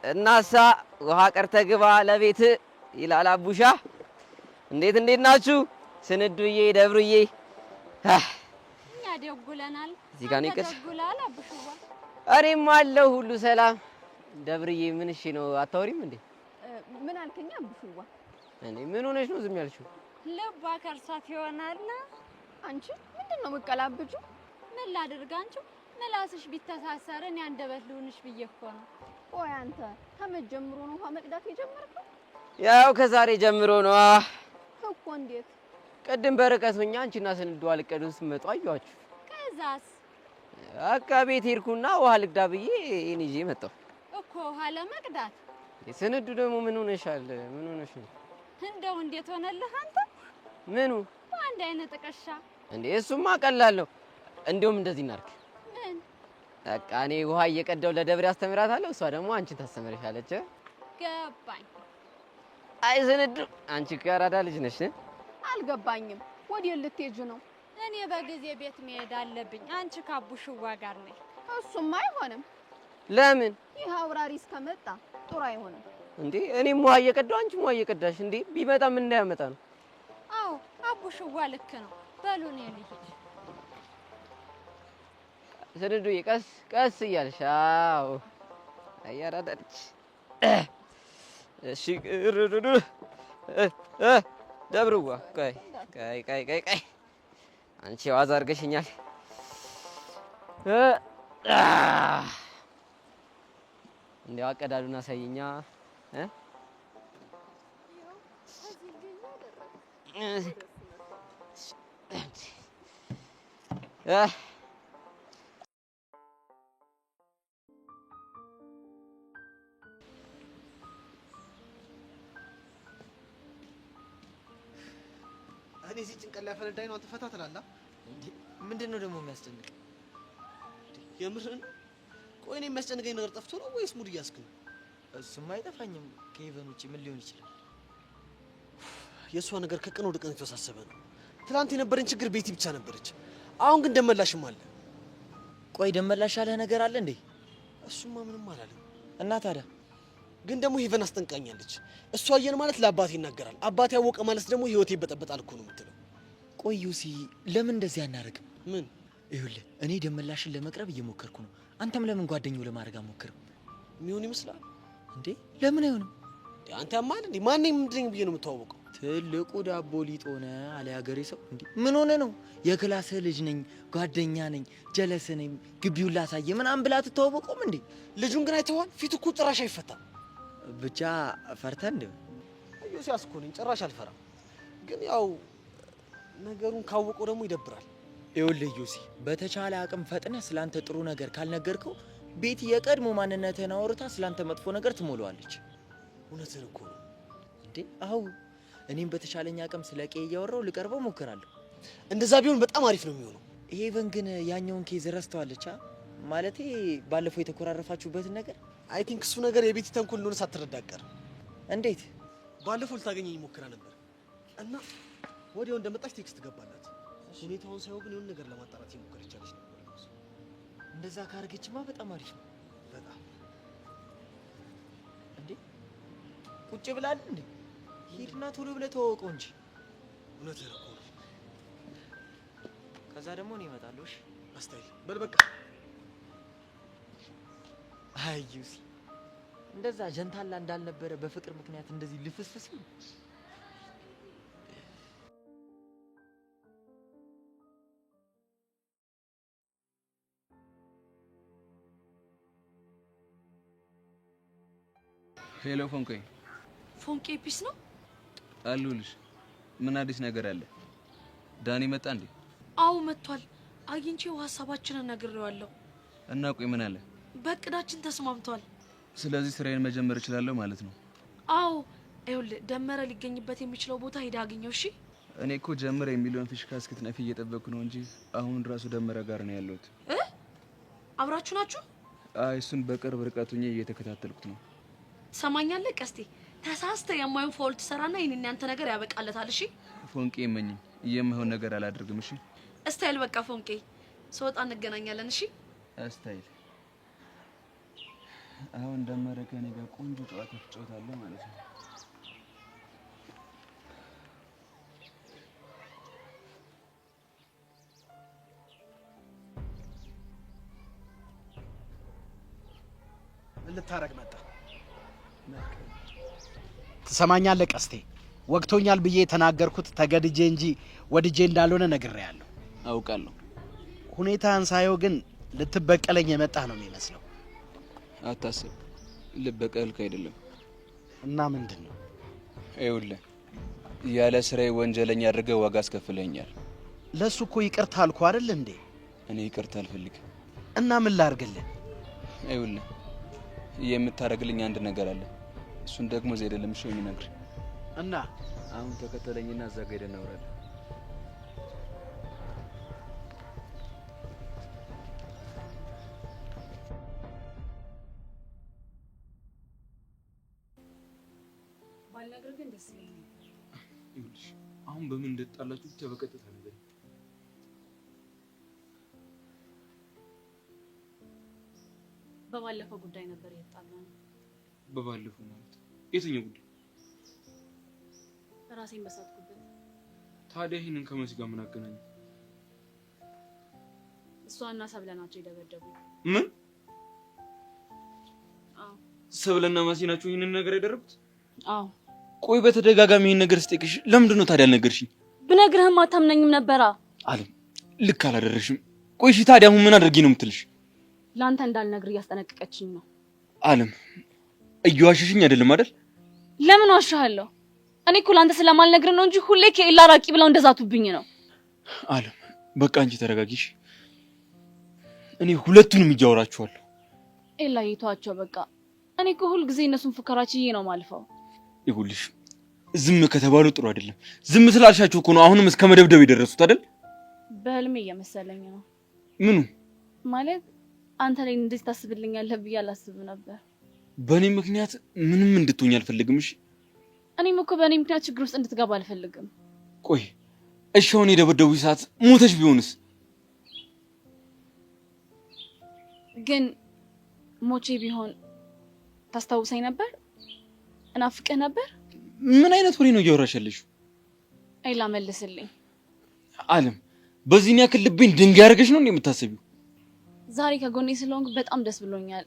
እናሳ ውሃ ቀርተ ግባ ለቤት ይላል አቡሻ። እንዴት ናችሁ? ስንዱዬ ደብሩዬ እኛ ደጉለናል። እዚህ ጋር ነው ይቀር ደጉላል አቡሽዋ። እኔም አለሁ ሁሉ ሰላም። ደብርዬ ምን እሺ ነው አታወሪም እንዴ? ምን አልከኛ አቡሽዋ? እኔ ምን ሆነሽ ነው ዝም ያልሽው? ልቧ ከርሷት ይሆናል። አንቺ ምንድነው መቀላብጁ? ምን ላድርግ? አንቺ ምላስሽ ቢተሳሰር እኔ አንደበት ልሁንሽ ብዬ እኮ ነው። ቆይ አንተ ከመጀመሩ ነው ውሃ መቅዳት የጀመርከው? ያው ከዛሬ ጀምሮ ነው እኮ። እንዴት? ቅድም በርቀት ሆኛ አንቺና ስንዱ አልቀዱ ስትመጡ አየኋችሁ። ከዛስ በቃ ቤት ሄድኩና ውሃ ልቅዳ ብዬ እኔ ይዤ መጣሁ እኮ ውሃ ለመቅዳት። ስንዱ ደግሞ ምን ሆነሻል? ምን ሆነሽ ነው? እንደው እንዴት ሆነልህ አንተ? ምኑ? በአንድ አይነት ጥቅሻ እንዴ? እሱማ ቀላል ነው። እንደውም እንደዚህ እናድርግ። ምን? በቃ እኔ ውሃ እየቀዳው ለደብሬ አስተምራታለሁ፣ እሷ ደግሞ አንቺን ታስተምርሻለች። ገባኝ። አይ ስንዱ አንቺ እኮ ያራዳ ልጅ ነሽ። አልገባኝም። ወዴት ልትሄጂ ነው? እኔ በጊዜ ቤት መሄድ አለብኝ። አንቺ ካቡሽዋ ጋር ነኝ። እሱማ አይሆንም። ለምን? ይህ አውራሪ እስከመጣ ጥሩ አይሆንም። እንዴ እኔም ውሃ እየቀዳው አንቺም ውሃ እየቀዳሽ እንዴ ቢመጣ ምን እንዳያመጣ ነው? አዎ አቡሽዋ ልክ ነው። በሉ እኔ ልሂድ። ስንዱዬ ቀስ ቀስ እያልሽ አዎ አያራዳች። እሺ ደብሩዋ ቆይ አንቺ ዋዛ አድርገሽኛል። እንዴው አቀዳዱን አሳይኛ። እኔ እዚህ ጭንቀት ላይ ፈነዳኝ ነው። አንተ ፈታ ትላለህ እንዴ? ምንድነው ደግሞ የሚያስጨንቅ? የምርህን? ቆይ እኔ የሚያስጨንቀኝ ነገር ጠፍቶ ነው ወይስ ሙድ እያስክ ነው? እሱማ አይጠፋኝም። ከሄቨን ውጪ ምን ሊሆን ይችላል? የእሷ ነገር ከቀን ወደ ቀን የተወሳሰበ ነው። ትናንት የነበረኝ ችግር ቤቲ ብቻ ነበረች። አሁን ግን ደመላሽም አለ። ቆይ ደመላሽ ያለህ ነገር አለ እንዴ? እሱማ ምንም አላለም። እና ታዲያ ግን ደግሞ ሄቨን አስጠንቃኛለች። እሷ አየን ማለት ለአባቴ ይናገራል፣ አባቴ ያወቀ ማለት ደግሞ ህይወቴ ይበጠበጣል እኮ ነው የምትለው። ቆይ ዩሲ ለምን እንደዚህ አናደርግም? ምን? ይኸውልህ እኔ ደመላሽን ለመቅረብ እየሞከርኩ ነው። አንተም ለምን ጓደኛው ለማድረግ አትሞክርም? የሚሆን ይመስላል እንዴ? ለምን አይሆንም? አንተ ያማል እንዴ? ማን ምንድነኝ ብዬ ነው የምታወቀው? ትልቁ ዳቦ ሊጥ ሆነ አለ ያገሬ ሰው። እንዴ ምን ሆነ ነው? የክላስህ ልጅ ነኝ፣ ጓደኛ ነኝ፣ ጀለስ ነኝ፣ ግቢውን ላሳየ ምናምን ብላ ትተዋወቁም እንዴ? ልጁን ግን አይተዋል? ፊቱ እኮ ጭራሽ አይፈታም። ብቻ ፈርተህ እንዴ? ዩሲ አስኮነኝ፣ ጭራሽ አልፈራም። ግን ያው ነገሩን ካወቀው ደግሞ ይደብራል። ይኸውልህ ዩሲ በተቻለ አቅም ፈጥነህ ስላንተ ጥሩ ነገር ካልነገርከው ቤት የቀድሞ ማንነትህን አውርታ ስላንተ መጥፎ ነገር ትሞላዋለች። እውነትህን እኮ ነው እንዴ? አዎ እኔም በተቻለኝ አቅም ስለ ቄ እያወራሁ ልቀርበው ሞክራለሁ። እንደዛ ቢሆን በጣም አሪፍ ነው የሚሆነው። ሄቨን ግን ያኛውን ኬዝ ረስተዋለች። ማለቴ ባለፈው የተኮራረፋችሁበትን ነገር። አይ ቲንክ እሱ ነገር የቤቲ ተንኮል እንደሆነ ሳትረዳ አትቀርም። እንዴት? ባለፈው ልታገኘኝ ሞክራ ነበር እና ወዲያው እንደመጣች ቴክስት ገባላት። ሁኔታውን ሳይሆን ግን የሆነ ነገር ለማጣራት የሞከረች አለች ነበር። እንደዛ ካረገችማ በጣም አሪፍ ነው። በጣም እንዴ ቁጭ ብላል እንዴ? ሂድና ቶሎ ብለህ ተዋወቀው እንጂ። እውነትህን እኮ ነው። ከዛ ደግሞ እኔ እመጣለሁ። እሺ አስታይል በል በቃ። አይ ዩሲ እንደዛ ጀንታላ እንዳልነበረ በፍቅር ምክንያት እንደዚህ ልፍስፍስ ነው። ሄሎ ፎንቄ። ፎንቄ ፒስ ነው አሉልሽ። ምን አዲስ ነገር አለ? ዳኒ መጣ እንዴ? አው መጥቷል። አግኝቼው ሀሳባችንን ነግሬዋለሁ። እና ቆይ ምን አለ? በእቅዳችን ተስማምቷል። ስለዚህ ስራዬን መጀመር እችላለሁ ማለት ነው? አው ይኸውልህ ደመረ ሊገኝበት የሚችለው ቦታ ሄዳ አገኘው። እሺ እኔ እኮ ጀመረ የሚለውን ፊሽካ እስክትነፊ እየጠበቅኩ ነው እንጂ አሁን ራሱ ደመረ ጋር ነው ያለሁት። አብራችሁ ናችሁ? አይ እሱን በቅርብ ርቀት ሆኜ እየተከታተልኩት ነው። ሰማኛለህ ቀስቴ፣ ተሳስተህ የማይሆን ፋውል ትሰራና ይሄን ያንተ ነገር ያበቃለታል። እሺ ፎንቄ እመኝኝ፣ የማይሆን ነገር አላደርግም። እሺ እስታይል በቃ ፎንቄ፣ ስወጣ እንገናኛለን። እሺ እስታይል። አሁን ደመረ ከኔ ጋር ቆንጆ ጨዋታ ትጫወታለህ ማለት ነው። ምን ልታረግ መጣ? ትሰማኛለህ ቀስቴ? ወቅቶኛል ብዬ የተናገርኩት ተገድጄ እንጂ ወድጄ እንዳልሆነ ነግሬያለሁ። አውቃለሁ። ሁኔታን ሳየው ግን ልትበቀለኝ የመጣህ ነው የሚመስለው። አታስብ፣ ልበቀልክ አይደለም። እና ምንድን ነው? ይኸውልህ ያለ ስራዬ ወንጀለኛ አድርገህ ዋጋ አስከፍለኛል። ለሱ እኮ ይቅርታ አልኩ አይደል እንዴ? እኔ ይቅርታ አልፈልግም። እና ምን ላድርግልህ? ይኸውልህ የምታደርግልኝ አንድ ነገር አለ። እሱን ደግሞ ዘይደ ለምሽው የሚነግር እና አሁን ተከተለኝና እዛ ጋር ሄደን እናወራለን። ባልነግርህ ግን ደስ ይለኛል። ይኸውልሽ አሁን በምን እንደተጣላችሁ ብቻ በቀጥታ ነገር በባለፈው ጉዳይ ነበር የተጣላነው። በባለፈው ማለት የትኛው ጉዳይ? ራሴን በሳትኩበት። ታዲያ ይሄንን ከመሲ ጋር ምን አገናኘው? እሷና ሰብለ ናቸው የደበደቡ። ምን? አዎ ሰብለና መሲ ናቸው ይሄንን ነገር ያደረጉት? አዎ። ቆይ በተደጋጋሚ ይሄን ነገር ስጠይቅሽ ለምንድን ነው ታዲያ አልነገርሽኝ? ብነግርህም አታምነኝም ነበራ። አለም ልክ አላደረሽም። ቆይ እሺ ታዲያ አሁን ምን አድርጌ ነው የምትልሽ? ላንተ እንዳልነግር እያስጠነቀቀችኝ ነው። አለም እየዋሸሽኝ አይደለም አይደል? ለምን ዋሻለሁ? እኔ እኮ ላንተ ስለማልነግር ነው እንጂ ሁሌ ከኤላ ራቂ ብለው እንደዛቱብኝ ነው። አለም በቃ አንቺ ተረጋጊሽ። እኔ ሁለቱንም እያወራችኋለሁ። ኤላ ይተዋቸው በቃ። እኔ እኮ ሁል ጊዜ እነሱን ፉከራችዬ ነው ማልፈው። ይሁልሽ ዝም ከተባሉ ጥሩ አይደለም። ዝም ስላልሻቸው እኮ ነው አሁንም እስከ መደብደብ የደረሱት አይደል? በህልሜ እየመሰለኝ ነው። ምኑ ማለት አንተ ላይ እንደዚህ ታስብልኛለህ ብዬ አላስብ ነበር። በእኔ ምክንያት ምንም እንድትሆኝ አልፈልግም። እሺ እኔም እኮ በእኔ ምክንያት ችግር ውስጥ እንድትገባ አልፈልግም። ቆይ እሺ አሁን የደበደቡኝ ሰዓት ሞተሽ ቢሆንስ? ግን ሞቼ ቢሆን ታስታውሰኝ ነበር? እናፍቅህ ነበር? ምን አይነት ወሬ ነው እያወራሽ ያለሽው? ኤላ መልስልኝ። አለም በዚህን ያክል ልቤን ድንጋይ አድርገሽ ነው የምታስቢው? ዛሬ ከጎኔ ስለሆንክ በጣም ደስ ብሎኛል።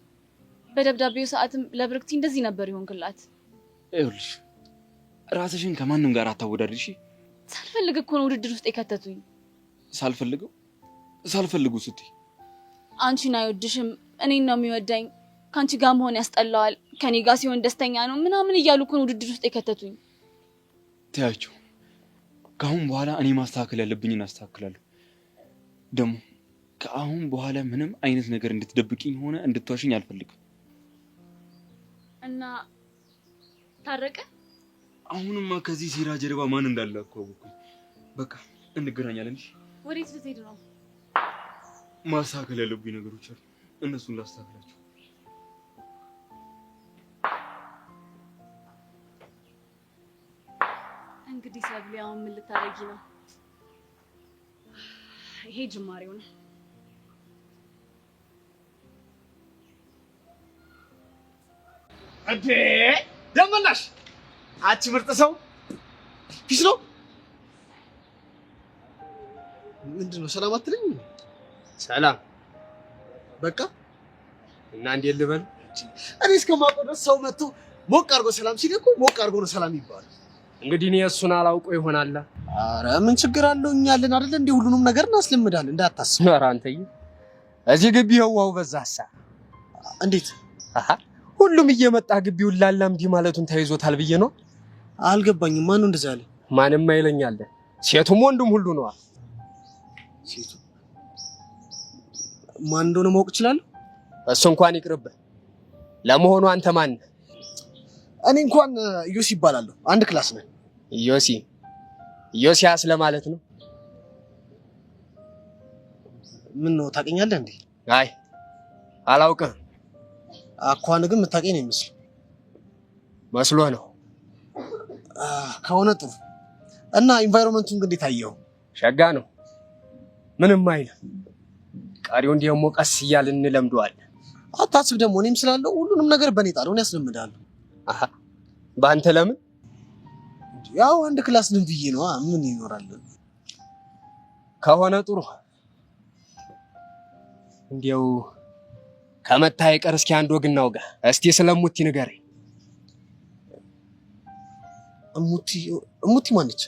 በደብዳቤው ሰዓትም ለብርክቲ እንደዚህ ነበር ይሆንክላት። ይኸውልሽ ራስሽን ከማንም ጋር አታወዳድሪ። ሳልፈልግ እኮ ነው ውድድር ውስጥ የከተቱኝ። ሳልፈልጉ ስትይ አንቺን አይወድሽም እኔን ነው የሚወደኝ፣ ካንቺ ጋር መሆን ያስጠላዋል፣ ከኔ ጋር ሲሆን ደስተኛ ነው ምናምን እያሉ እኮ ነው ውድድር ውስጥ የከተቱኝ። ተያቸው። ከአሁን በኋላ እኔ ማስተካከል ያለብኝን አስተካክላለሁ። ደግሞ ከአሁን በኋላ ምንም አይነት ነገር እንድትደብቂኝ ሆነ እንድትዋሽኝ አልፈልግም። እና ታረቀ? አሁንማ ከዚህ ሴራ ጀርባ ማን እንዳለ እኮ አወኩኝ። በቃ እንገናኛለን። እሺ ወዴት ልትሄድ ነው? ማስተካከል ያለብኝ ነገሮች አሉ፣ እነሱን ላስተካክላቸው። እንግዲህ ሰብሊ አሁን ምን ልታረጊ ነው? ይሄ ጅማሬው ነው። እንዴ ደመላሽ አንቺ ምርጥ ሰው ፊስ ነው። ምንድነው ሰላም አትለኝ? ሰላም በቃ እና እንዴት ልበል? እኔ እስከማውቀው ድረስ ሰው መጥቶ ሞቅ አድርጎ ሰላም ሲል እኮ ሞቅ አድርጎ ነው ሰላም ይባላል። እንግዲህ እኔ እሱን አላውቀው ይሆናል። አረ ምን ችግር አለው? እኛ አለን አይደል እንዴ? ሁሉንም ነገር እናስለምዳለን እንዳታስብ። ኧረ አንተዬ እዚህ ግቢ ህዋው በዛሳ። እንዴት? ሁሉም እየመጣ ግቢውን ላላምዲ ማለቱን ተይዞታል ብዬ ነው። አልገባኝም። ማን ነው እንደዛ ያለ? ማንም አይለኛል። ሴቱም ወንዱም ሁሉ ነው። ሴቱ ማን እንደሆነ ማወቅ ይችላል? እሱ እንኳን ይቅርብ። ለመሆኑ አንተ ማን ነህ? እኔ እንኳን ዮሲ ይባላለሁ። አንድ ክላስ ነን። ዮሲ ዮሲያስ ለማለት ነው። ምን ነው ታውቀኛለህ እንዴ? አይ አላውቅም። አኳን ግን የምታውቀኝ ነው የሚመስለው። መስሎ ነው ከሆነ ጥሩ። እና ኢንቫይሮንመንቱን እንዴት አየው? ሸጋ ነው። ምንም አይልም። ቀሪውን ደግሞ ቀስ እያልን እንለምደዋለን። አታስብ። ደግሞ እኔም ስላለው ሁሉንም ነገር በኔ ጣለው ነው ያስለምዳለሁ። በአንተ ለምን? ያው አንድ ክላስ ነን ብዬ ነው። ምን ይኖራል? ከሆነ ጥሩ። እንዲያው ከመታ ይቀር እስኪ አንድ ወግ እናውጋ። እስቲ ስለሙቲ ንገረኝ። እሙቲ ማነች?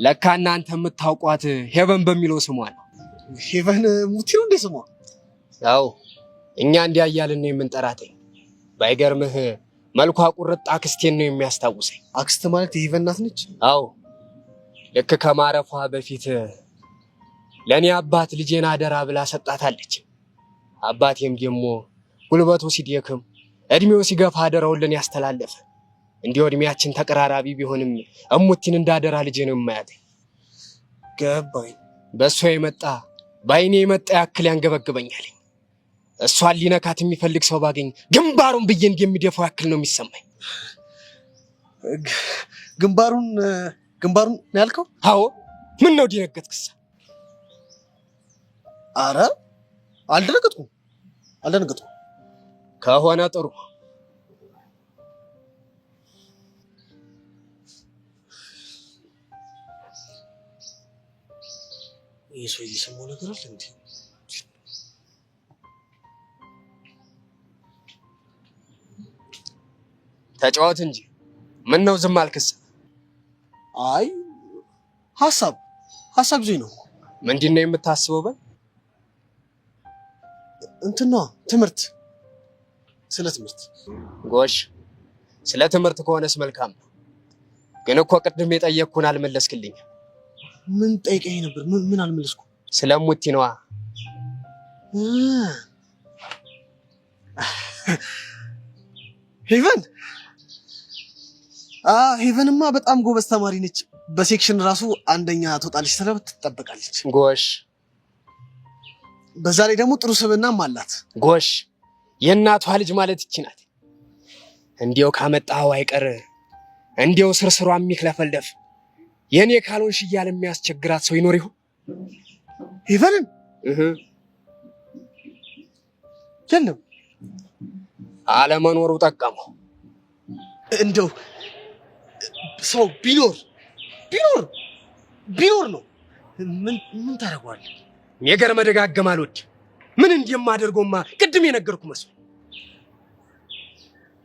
ለካ እናንተ የምታውቋት ሄቨን በሚለው ስሟ ነው። ሄቨን ሙቲ ነው እንደ ስሟ? አዎ እኛ እንዲያ እያልን ነው የምንጠራት። ባይገርምህ መልኳ ቁርጥ አክስቴን ነው የሚያስታውሰኝ። አክስት ማለት የሄቨን እናት ነች? አዎ ልክ ከማረፏ በፊት ለኔ አባት ልጄን አደራ ብላ ሰጣታለች። አባቴም ደግሞ ጉልበቱ ሲደክም እድሜው ሲገፋ አደራውን ለኔ ያስተላለፈ። እንዲሁ እድሜያችን ተቀራራቢ ቢሆንም እሙቲን እንዳደራ ልጄ ነው የማያት። ገባኝ። በእሷ የመጣ በአይኔ የመጣ ያክል ያንገበግበኛል። እሷን ሊነካት የሚፈልግ ሰው ባገኝ ግንባሩን ብዬ እንደሚደፋው ያክል ነው የሚሰማኝ። ግንባሩን ነው ያልከው? አዎ። ምን ነው ደነገጥክሳ? አረ አልደነገጥኩም። ከሆነ ጥሩ። ይሄ ሰው እየሰማው ነገር አለ እንዴ? ተጫወት እንጂ ምን ነው ዝም አልክስ? አይ ሐሳብ ይዞኝ ነው። ምንድነው የምታስበው? በል እንትና ትምህርት፣ ስለ ትምህርት። ጎሽ ስለ ትምህርት ከሆነስ መልካም ነው። ግን እኮ ቅድም የጠየቅኩን አልመለስክልኝ። ምን ጠይቀኝ ነበር? ምን አልመለስኩም? ስለ ሙቲ ነዋ። ሄቨንማ በጣም ጎበዝ ተማሪ ነች። በሴክሽን ራሱ አንደኛ ትወጣለች ተብላ ትጠበቃለች። ጎሽ በዛ ላይ ደግሞ ጥሩ ስብዕናም አላት። ጎሽ የእናቷ ልጅ ማለት ይቺ ናት። እንዲያው ካመጣኸው አይቀር እንዲያው ስርስሯ የሚክለፈልፍ የኔ ካልሆንሽ እያለ የሚያስቸግራት ሰው ይኖር ይሆን? ሄቨንን የለም አለመኖሩ ጠቀመው። እንደው ሰው ቢኖር ነው ምን ታደርገዋለህ? ነገር መደጋገም አልወድም። ምን እንደማደርገውማ ቅድም የነገርኩ መስሎ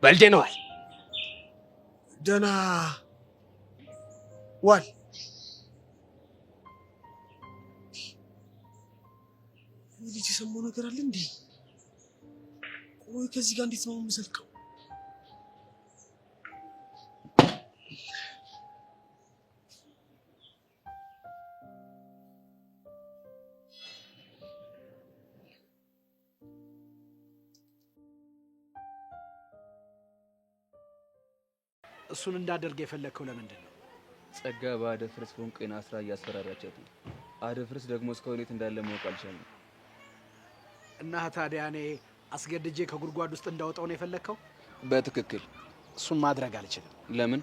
በልዴ ነዋል። ደህና ዋል። ልጅ የሰማው ነገር አለ እንዴ? ቆይ ከዚህ ጋር እንዴት ነው የምዘልቀው? እሱን እንዳደርግ የፈለግከው ለምንድን ነው? ጸጋ በአደፍርስ ፎንቄን አስራ እያስፈራራቻት ነው። አደፍርስ ደግሞ እስካሁን የት እንዳለ ማወቅ አልቻለም። እና ታዲያ እኔ አስገድጄ ከጉድጓድ ውስጥ እንዳወጣው ነው የፈለግከው? በትክክል። እሱን ማድረግ አልችልም። ለምን?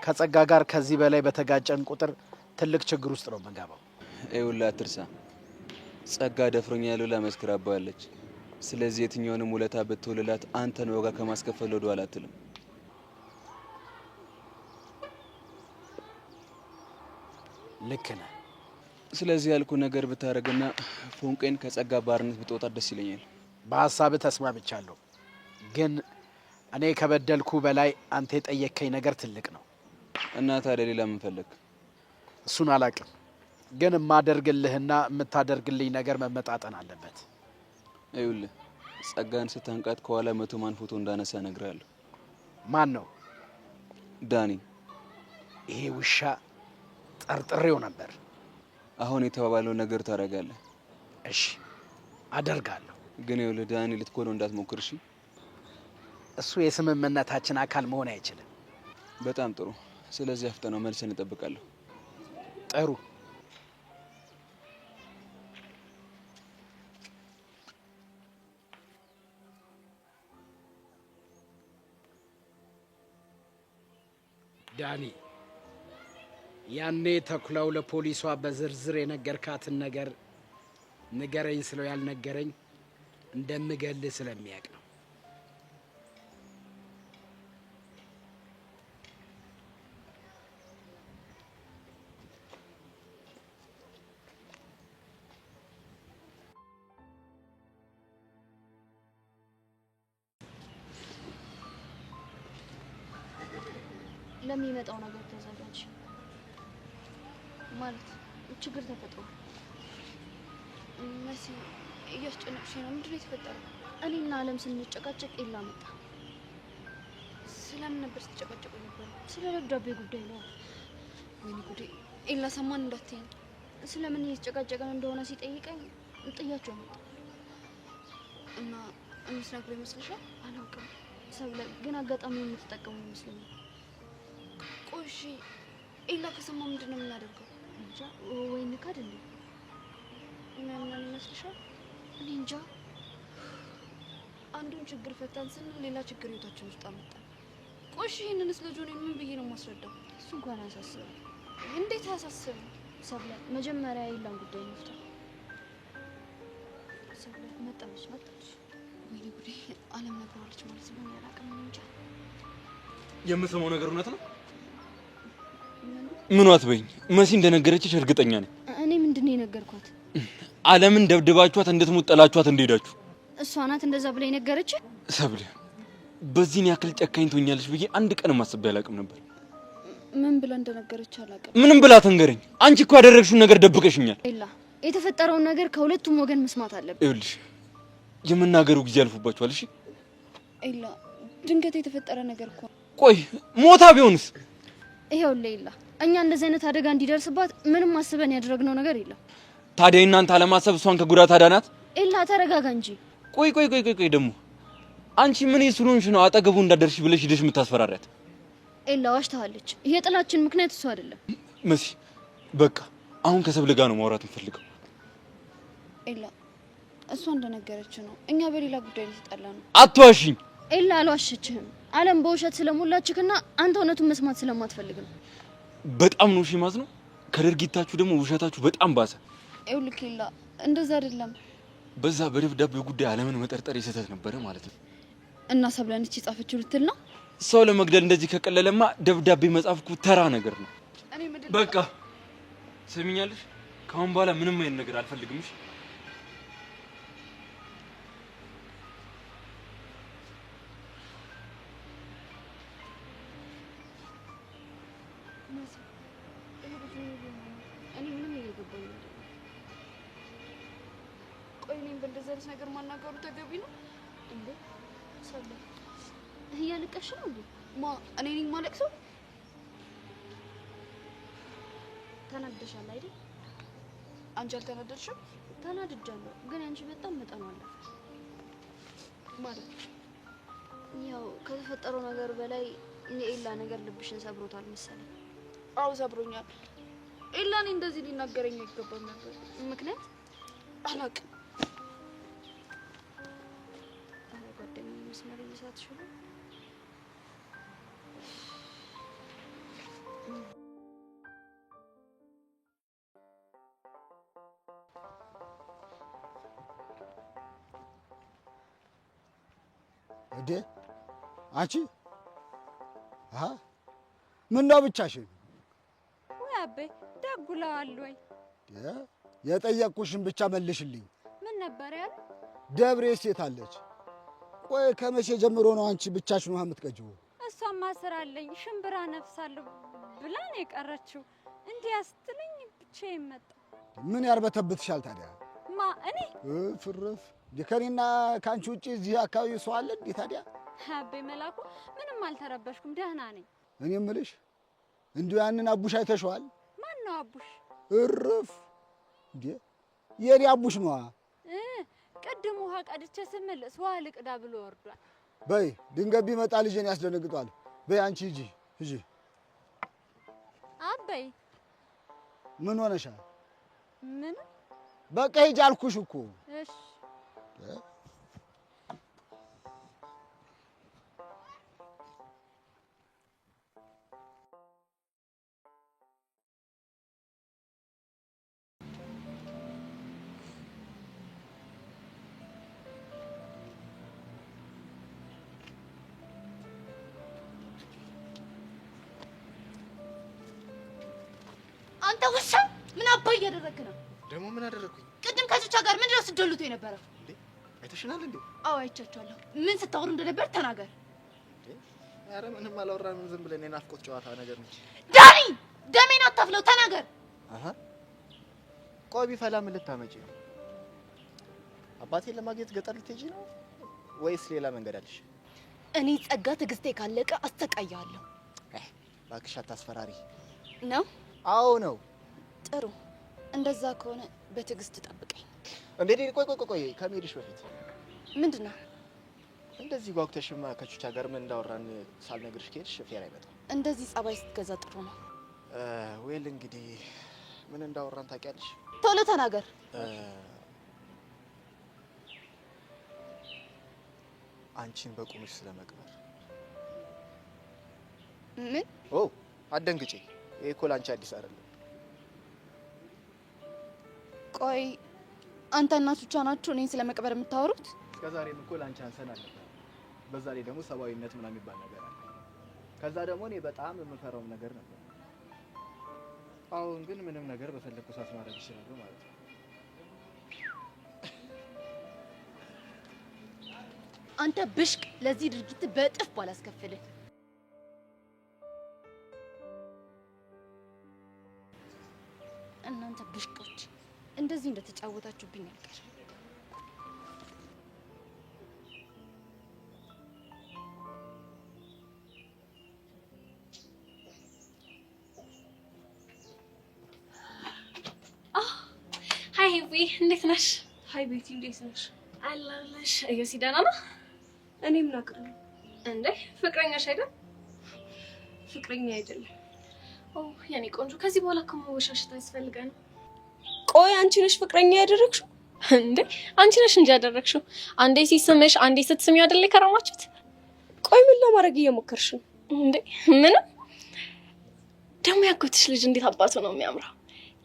ከጸጋ ጋር ከዚህ በላይ በተጋጨን ቁጥር ትልቅ ችግር ውስጥ ነው የምንገባው። ይኸውልህ አትርሳ፣ ጸጋ ደፍሮኛል ብላ መስክራባለች። ስለዚህ የትኛውንም ውለታ ብትውልላት አንተን ዋጋ ከማስከፈል ወደ ኋላ አትልም። ልክ ነህ። ስለዚህ ያልኩ ነገር ብታረግና ፎንቄን ከጸጋ ባርነት ብትወጣ ደስ ይለኛል። በሀሳብ ተስማምቻለሁ። ግን እኔ ከበደልኩ በላይ አንተ የጠየከኝ ነገር ትልቅ ነው። እና ታዲያ ሌላ ምን ፈለግ? እሱን አላቅም። ግን የማደርግልህና የምታደርግልኝ ነገር መመጣጠን አለበት። ይኸውልህ ጸጋን ስታንቃት ከኋላ 100 ማን ፎቶ እንዳነሳ እነግርሃለሁ። ማን ነው? ዳኒ። ይሄ ውሻ ጠርጥሬው ነበር። አሁን የተባባለው ነገር ታደርጋለህ? እሺ አደርጋለሁ። ግን ይኸውልህ ዳኒ ልትኮነው እንዳትሞክር እሺ? እሱ የስምምነታችን አካል መሆን አይችልም። በጣም ጥሩ። ስለዚህ አፍጠነው መልሰን እንጠብቃለሁ። ጥሩ። ዳኒ፣ ያኔ ተኩላው ለፖሊሷ በዝርዝር የነገርካትን ነገር ንገረኝ ስለው ያልነገረኝ እንደምገልህ ስለሚያውቅ ነው። ለሚመጣው ነገር ተዘጋጅ። ማለት ችግር ተፈጥሯል። መሲ እያስጨነቅሽኝ ነው። ምንድን ነው የተፈጠረው? እኔና አለም ስንጨቃጨቅ ኤላ መጣ። ስለምን ነበር ስትጨቃጨቁ ነበር? ስለ ደብዳቤ ጉዳይ ነው። ወይኔ ጉዴ! ኤላ ሰማን እንዳትይኝ። ስለምን እየተጨቃጨቀን እንደሆነ ሲጠይቀኝ ጥያቸው መጣ እና የምትነግረው ይመስልሻል? አላውቅም ሰብለ፣ ግን አጋጣሚ የምትጠቀሙ ይመስለኛል። ቆሺ ኤላ ከሰማ ምንድን ነው የምናደርገው? እንጃ። ወይ ንካድ እንዴ? ምናምን ይመስልሻል? እኔ እንጃ። አንዱን ችግር ፈታን ስንል ሌላ ችግር ህይወታችን ውስጥ አመጣ። ቆሺ ይሄንንስ ልጁን ምን ብዬ ነው የማስረዳው? እሱ እንኳን አያሳስብም። እንዴት አያሳስብም? ሰብለ፣ መጀመሪያ ኤላን ጉዳይ እንፍታ። ሰብለ መጣች። ወይኔ ጉዴ! አለም ነግረዋለች ማለት ነው። ያላቅም እንጃ። የምሰማው ነገር እውነት ነው? ምን አትበይኝ። መሲ እንደነገረችሽ እርግጠኛ ነኝ። እኔ ምንድን ነው የነገርኳት? አለምን ደብድባችኋት እንድትሞት ጠላችኋት እንደሄዳችሁ። እሷ ናት እንደዛ ብላ የነገረች። ሰብለ፣ በዚህን ያክል ጨካኝ ትሆኛለሽ ብዬ አንድ ቀንም አስቤ አላውቅም ነበር። ምን ብላ እንደነገረች አላውቅም። ምንም ብላ ተንገረኝ። አንቺ እኮ ያደረግሽውን ነገር ደብቀሽኛል። ኤላ፣ የተፈጠረውን ነገር ከሁለቱም ወገን መስማት አለብን። ይኸውልሽ የመናገሩ ጊዜ አልፎባችኋል። እሺ ኤላ፣ ድንገት የተፈጠረ ነገር እኮ። ቆይ ሞታ ቢሆንስ? ይኸውልህ ኤላ፣ እኛ እንደዚህ አይነት አደጋ እንዲደርስባት ምንም አስበን ያደረግነው ነገር የለም። ታዲያ እናንተ አለማሰብ እሷን ከጉዳት አዳናት? ኤላ ተረጋጋ እንጂ። ቆይ ደግሞ አንቺ ምን ይስሩንሽ ነው አጠገቡ እንዳደርሽ ብለሽ ሄደሽ የምታስፈራሪያት? ኤላ ዋሽታለች። የጥላችን ምክንያት እሱ አይደለም። መሲ በቃ አሁን ከሰብለ ጋር ነው ማውራት የምፈልገው። ኤላ እሷ እንደነገረች ነው። እኛ በሌላ ጉዳይ ላይ ተጣላ ነው። አትዋሽኝ ኤላ። አልዋሸችህም። አለም በውሸት ስለሞላችክና አንተ እውነቱን መስማት ስለማትፈልግ ነው። በጣም ነው ሽማዝ ነው። ከድርጊታችሁ ደግሞ ውሸታችሁ በጣም ባሰ። ይኸውልህ ኤላ፣ እንደዛ አይደለም። በዛ በደብዳቤው ጉዳይ አለምን መጠርጠር የስህተት ነበረ ማለት ነው። እና ሰብለን እቺ ጻፈችው ልትል ነው? ሰው ለመግደል እንደዚህ ከቀለለማ ደብዳቤ መጻፍ እኮ ተራ ነገር ነው። በቃ ሰሚኛለሽ? ካሁን በኋላ ምንም አይነት ነገር አልፈልግም። እሺ በእንደዚህ አይነት ነገር ማናገሩ ተገቢ ነው እንዴ? ሰለ እያለቀሽ ነው እንዴ? እኔ ነኝ ማለቅሰው? ተናደሻል አይደል? አንቺ አልተናደድሽም? ተናድጃለሁ፣ ግን አንቺ በጣም መጠኑ አለፈ ማለት ያው ከተፈጠረው ነገር በላይ የኤላ ነገር ልብሽን ሰብሮታል መሰለኝ። አዎ ሰብሮኛል። ኤላ እኔ እንደዚህ ሊናገረኝ አይገባም ነበር። ምክንያት አላውቅም። ጓደኛዬ መስመር እየሳትሽ ነው። እንዴ አንቺ ምን ነው ብቻሽን? ወይ አቤ ደጉለዋል ወይ? የጠየቅኩሽን ብቻ መልሽልኝ። ምን ነበር ያለ? ደብሬ ሴት አለች። ቆይ ከመቼ ጀምሮ ነው አንቺ ብቻሽን ውሃ የምትቀጂው? እሷማ ስራ አለኝ ሽምብራ ነፍሳለሁ ብላ ነው የቀረችው። እንዲህ ያስትለኝ ብቻዬን መጣሁ። ምን ያርበተብትሻል ታዲያ? ማ እኔ? ፍርፍ ከኔና ከአንቺ ውጪ እዚህ አካባቢ ሰው አለ እንዴ ታዲያ? አቤ መላኩ ምንም አልተረበሽኩም፣ ደህና ነኝ። እኔ የምልሽ እንዲሁ ያንን አቡሽ አይተሽዋል? ማን ነው አቡሽ? እርፍ እንዴ የኔ አቡሽ ነዋ። ቅድም ውሃ ቀድቼ ስመለስ ውሃ ልቅዳ ብሎ ወርዷል። በይ ድንገት ቢመጣ ልጄን ያስደነግጧል። በይ አንቺ ሂጂ። አበይ ምን ሆነሻል? ምን በቃ ሂጂ አልኩሽ እኮ። እሺ አንተ ውሻ ምን አባ እያደረግህ ነው? ደግሞ ምን አደረኩኝ? ቅድም ከቹቻ ጋር ምንድነው ስትደሉት የነበረው? እንዴ አይተሽናል እንዴ? አዎ አይቻችኋለሁ። ምን ስታወሩ እንደነበር ተናገር። ኧረ ምንም አላወራንም፣ ዝም ብለን የናፍቆት ጨዋታ ነገር ነው። ዳኒ ደሜን አታፍለው፣ ተናገር። አሃ ቆይ ቢፈላ ምን ልታመጪ ነው? አባቴን ለማግኘት ገጠር ልትሄጂ ነው ወይስ ሌላ መንገድ አለሽ? እኔ ጸጋ ትዕግስቴ ካለቀ አስተቃያለሁ። እባክሽ አታስፈራሪ። ነው? አዎ ነው። ጥሩ እንደዛ ከሆነ በትዕግስት ጠብቀኝ። እንዴ ቆይ ከመሄድሽ በፊት ምንድነው? እንደዚህ ጓጉተሽማ ከቹቻ ጋር ምን እንዳወራን ሳልነግርሽ ከሄድሽ ፌር አይመጣም። እንደዚህ ጸባይ ስትገዛ ጥሩ ነው። ዌል እንግዲህ ምን እንዳወራን ታውቂያለሽ? ቶሎ ተናገር። አንቺን በቁምሽ ስለመቅበር። ምን? ኦ አትደንግጪ። ይሄ እኮ ላንቺ አዲስ አይደለም። ቆይ አንተና ቹቻ ናችሁ እኔን ስለመቅበር የምታወሩት? እስከዛሬም እኮ ላንቺ አንሰን አለ። በዛ ላይ ደግሞ ሰብአዊነት ምናምን የሚባል ነገር አለ። ከዛ ደግሞ እኔ በጣም የምፈራው ነገር ነበር። አሁን ግን ምንም ነገር በፈለኩ ሰዓት ማድረግ ይችላል ማለት ነው። አንተ ብሽቅ፣ ለዚህ ድርጊት በእጥፍ ባላስከፍልህ። እናንተ ብሽቆች እንደዚህ እንደተጫወታችሁብኝ አልቀር። ሃይ ሄዊ፣ እንዴት ነሽ? ሃይ ቤቲ፣ እንዴት ነሽ? አላልሽ እዮሲ ደህና ነው? እኔ ምን አውቃለሁ እንዴ? ፍቅረኛሽ አይደል? ፍቅረኛ አይደለም። ኦ የኔ ቆንጆ፣ ከዚህ በኋላ እኮ መወሻሸት አያስፈልገንም። ቆይ አንቺ ነሽ ፍቅረኛ ያደረግሽው? እንዴ አንቺ ነሽ እንጂ ያደረግሽው። አንዴ ሲስምሽ አንዴ ስትስሚው አይደል የከረማችሁት? ቆይ ምን ለማድረግ እየሞከርሽ ነው? እንዴ ምንም። ደግሞ ያጎትሽ ልጅ እንዴት አባቱ ነው የሚያምረው!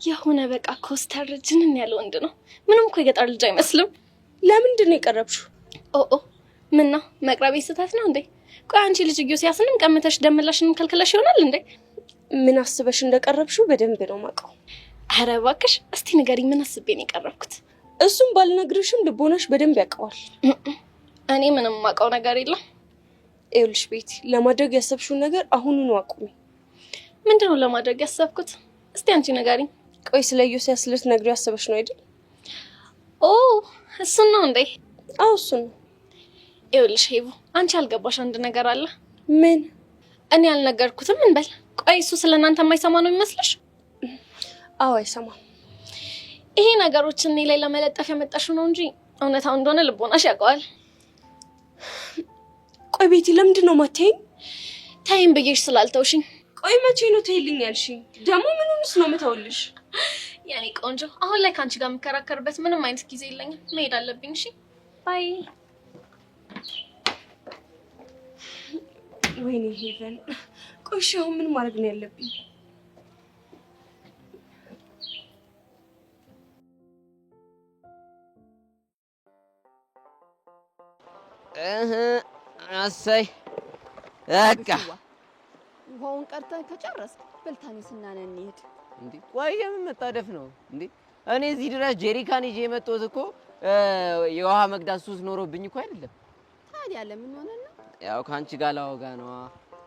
የሆነ በቃ ኮስተር ጅንን ያለ ወንድ ነው። ምንም እኮ የገጠር ልጅ አይመስልም። ለምንድን ነው የቀረብሽው? ኦ ምን ነው መቅረቤ ስህተት ነው እንዴ? ቆይ አንቺ ልጅ ኢዮስያስንም ቀምተሽ ደምላሽንም ከልክለሽ ይሆናል እንዴ? ምን አስበሽ እንደቀረብሽው በደንብ ነው የማውቀው። ኧረ እባክሽ እስቲ ንገሪኝ፣ ምን አስቤ ነው የቀረብኩት? እሱም ባልነግርሽም ልቦናሽ በደንብ ያውቀዋል። እኔ ምንም የማውቀው ነገር የለም። ይኸውልሽ ቤቲ፣ ለማድረግ ያሰብሽውን ነገር አሁኑኑ አቁሚ። ምንድነው ለማድረግ ያሰብኩት? እስቲ አንቺ ንገሪኝ። ቆይ ስለ ኢዮስያስ ልትነግሪው ያሰበሽ ነው አይደል? ኦ እሱን ነው እንዴ? አዎ እሱን ነው። ይኸውልሽ ሄቡ፣ አንቺ ያልገባሽ አንድ ነገር አለ። ምን? እኔ ያልነገርኩትም እንበል። ቆይ እሱ ስለእናንተ የማይሰማ ነው የሚመስልሽ? አዎ አይሰማም። ይሄ ነገሮች እኔ ላይ ለመለጠፍ ያመጣሽው ነው እንጂ እውነታው እንደሆነ ልቦናሽ ያውቀዋል። ቆይ ቤቲ፣ ለምንድን ነው ማታይኝ? ታይም ብዬሽ ስላልተውሽኝ። ቆይ መቼ ነው ትይልኝ ያልሽኝ? ደግሞ ምንስ ነው የምተውልሽ? ያኔ ቆንጆ፣ አሁን ላይ ካንቺ ጋር የምከራከርበት ምንም አይነት ጊዜ የለኝም። መሄድ አለብኝ። እሺ ባይ። ወይኔ ሄቨን፣ ቆይ አሁን ምን ማድረግ ነው ያለብኝ? አሳይ በቃ ውሃውን ቀርተን ከጨረስክ በልታኔ ስናነ እንሂድ። እንዴ ቆይ የምን መጣደፍ ነው እንዴ? እኔ እዚህ ድረስ ጄሪካን ይዤ የመጣሁት እኮ የውሃ መቅዳት ሱስ ኖሮብኝ እኮ አይደለም። ታዲያ ለምን ሆነ ነው? ያው ካንቺ ጋር ላወጋ ነው።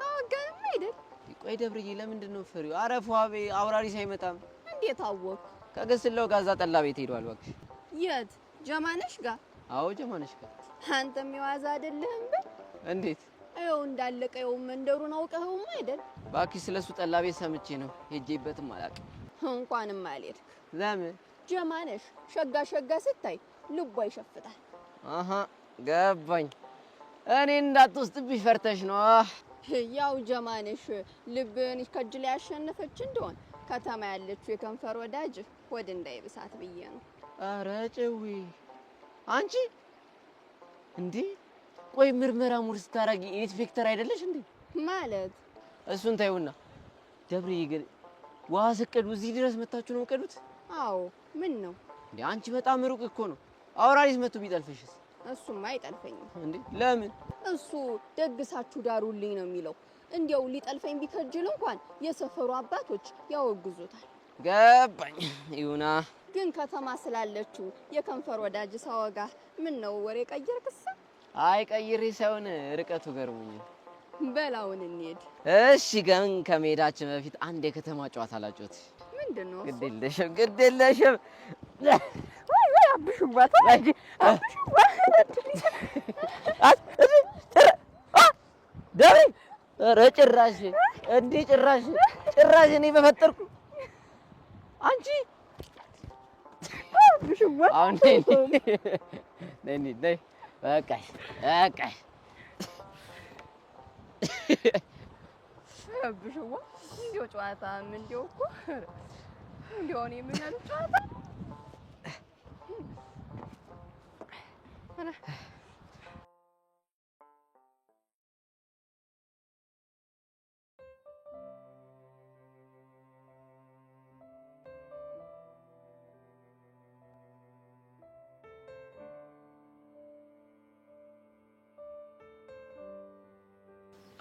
አወጋንም አይደል? ቆይ ደብርዬ ለምንድን ነው ፈሪው? አረፉ አቤ አውራሪስ አይመጣም። እንዴት አወቅ? ከገስለው ጋዛ ጠላ ቤት ሄዷል። እባክሽ የት? ጀማነሽ ጋር? አዎ ጀማነሽ ጋር። አንተም የዋዛ አይደለህም በል። እንዴት? አይው እንዳለቀ ይው መንደሩን አውቀኸውም አይደል? እባክሽ ስለሱ ጠላ ቤት ሰምቼ ነው ሄጄበትም አላውቅም። እንኳንም አልሄድክ። ለምን? ጀማነሽ ሸጋ ሸጋ ስታይ ልቧ ይሸፍታል። አሃ ገባኝ። እኔ እንዳትወስድብሽ ፈርተሽ ነው። ያው ጀማነሽ ልብን ከጅላ ያሸነፈች እንደሆን ከተማ ያለችው የከንፈር ወዳጅ ወድ እንዳይብሳት ብዬ ነው። አረ ጭዊ አንቺ እንዴ! ቆይ ምርመራ ሙር ስታረጊ ኢንስፔክተር አይደለሽ እንዴ? ማለት እሱን ታዩና ደብርዬ ግን ውሃ ስቀዱ እዚህ ድረስ መታችሁ ነው ቀዱት? አዎ ምን ነው እንዴ? አንቺ በጣም ሩቅ እኮ ነው። አውራሪስ መጥቶ ቢጠልፈሽስ? እሱማ አይጠልፈኝም። እንዴ ለምን? እሱ ደግሳችሁ ዳሩልኝ ነው የሚለው። እንዲያው ሊጠልፈኝ ቢከጅል እንኳን የሰፈሩ አባቶች ያወግዙታል። ገባኝ። ይሁና ግን ከተማ ስላለችው የከንፈር ወዳጅ ሳወጋ ምን ነው ወሬ ቀየርክስ? አይ ቀይሬ ሳይሆን ርቀቱ ገርሞኝ። በላውን እንሂድ። እሺ ግን ከመሄዳችን በፊት አንድ የከተማ ጨዋታ ላጫውት። ምንድነው? ግዴለሽም ግዴለሽም። ወይ ወይ አብሹባት ወይ ደሬ ኧረ ጭራሽ እንዴ ጭራሽ እኔ በፈጠርኩ አንቺ አብሹባት አሁን ነይ በቃሽ በቃሽ። አብሹዋ እንዲያው ጨዋታ ምን እንዲያው እኮ እንዲያው እኔ ምን ያለው ጨዋታ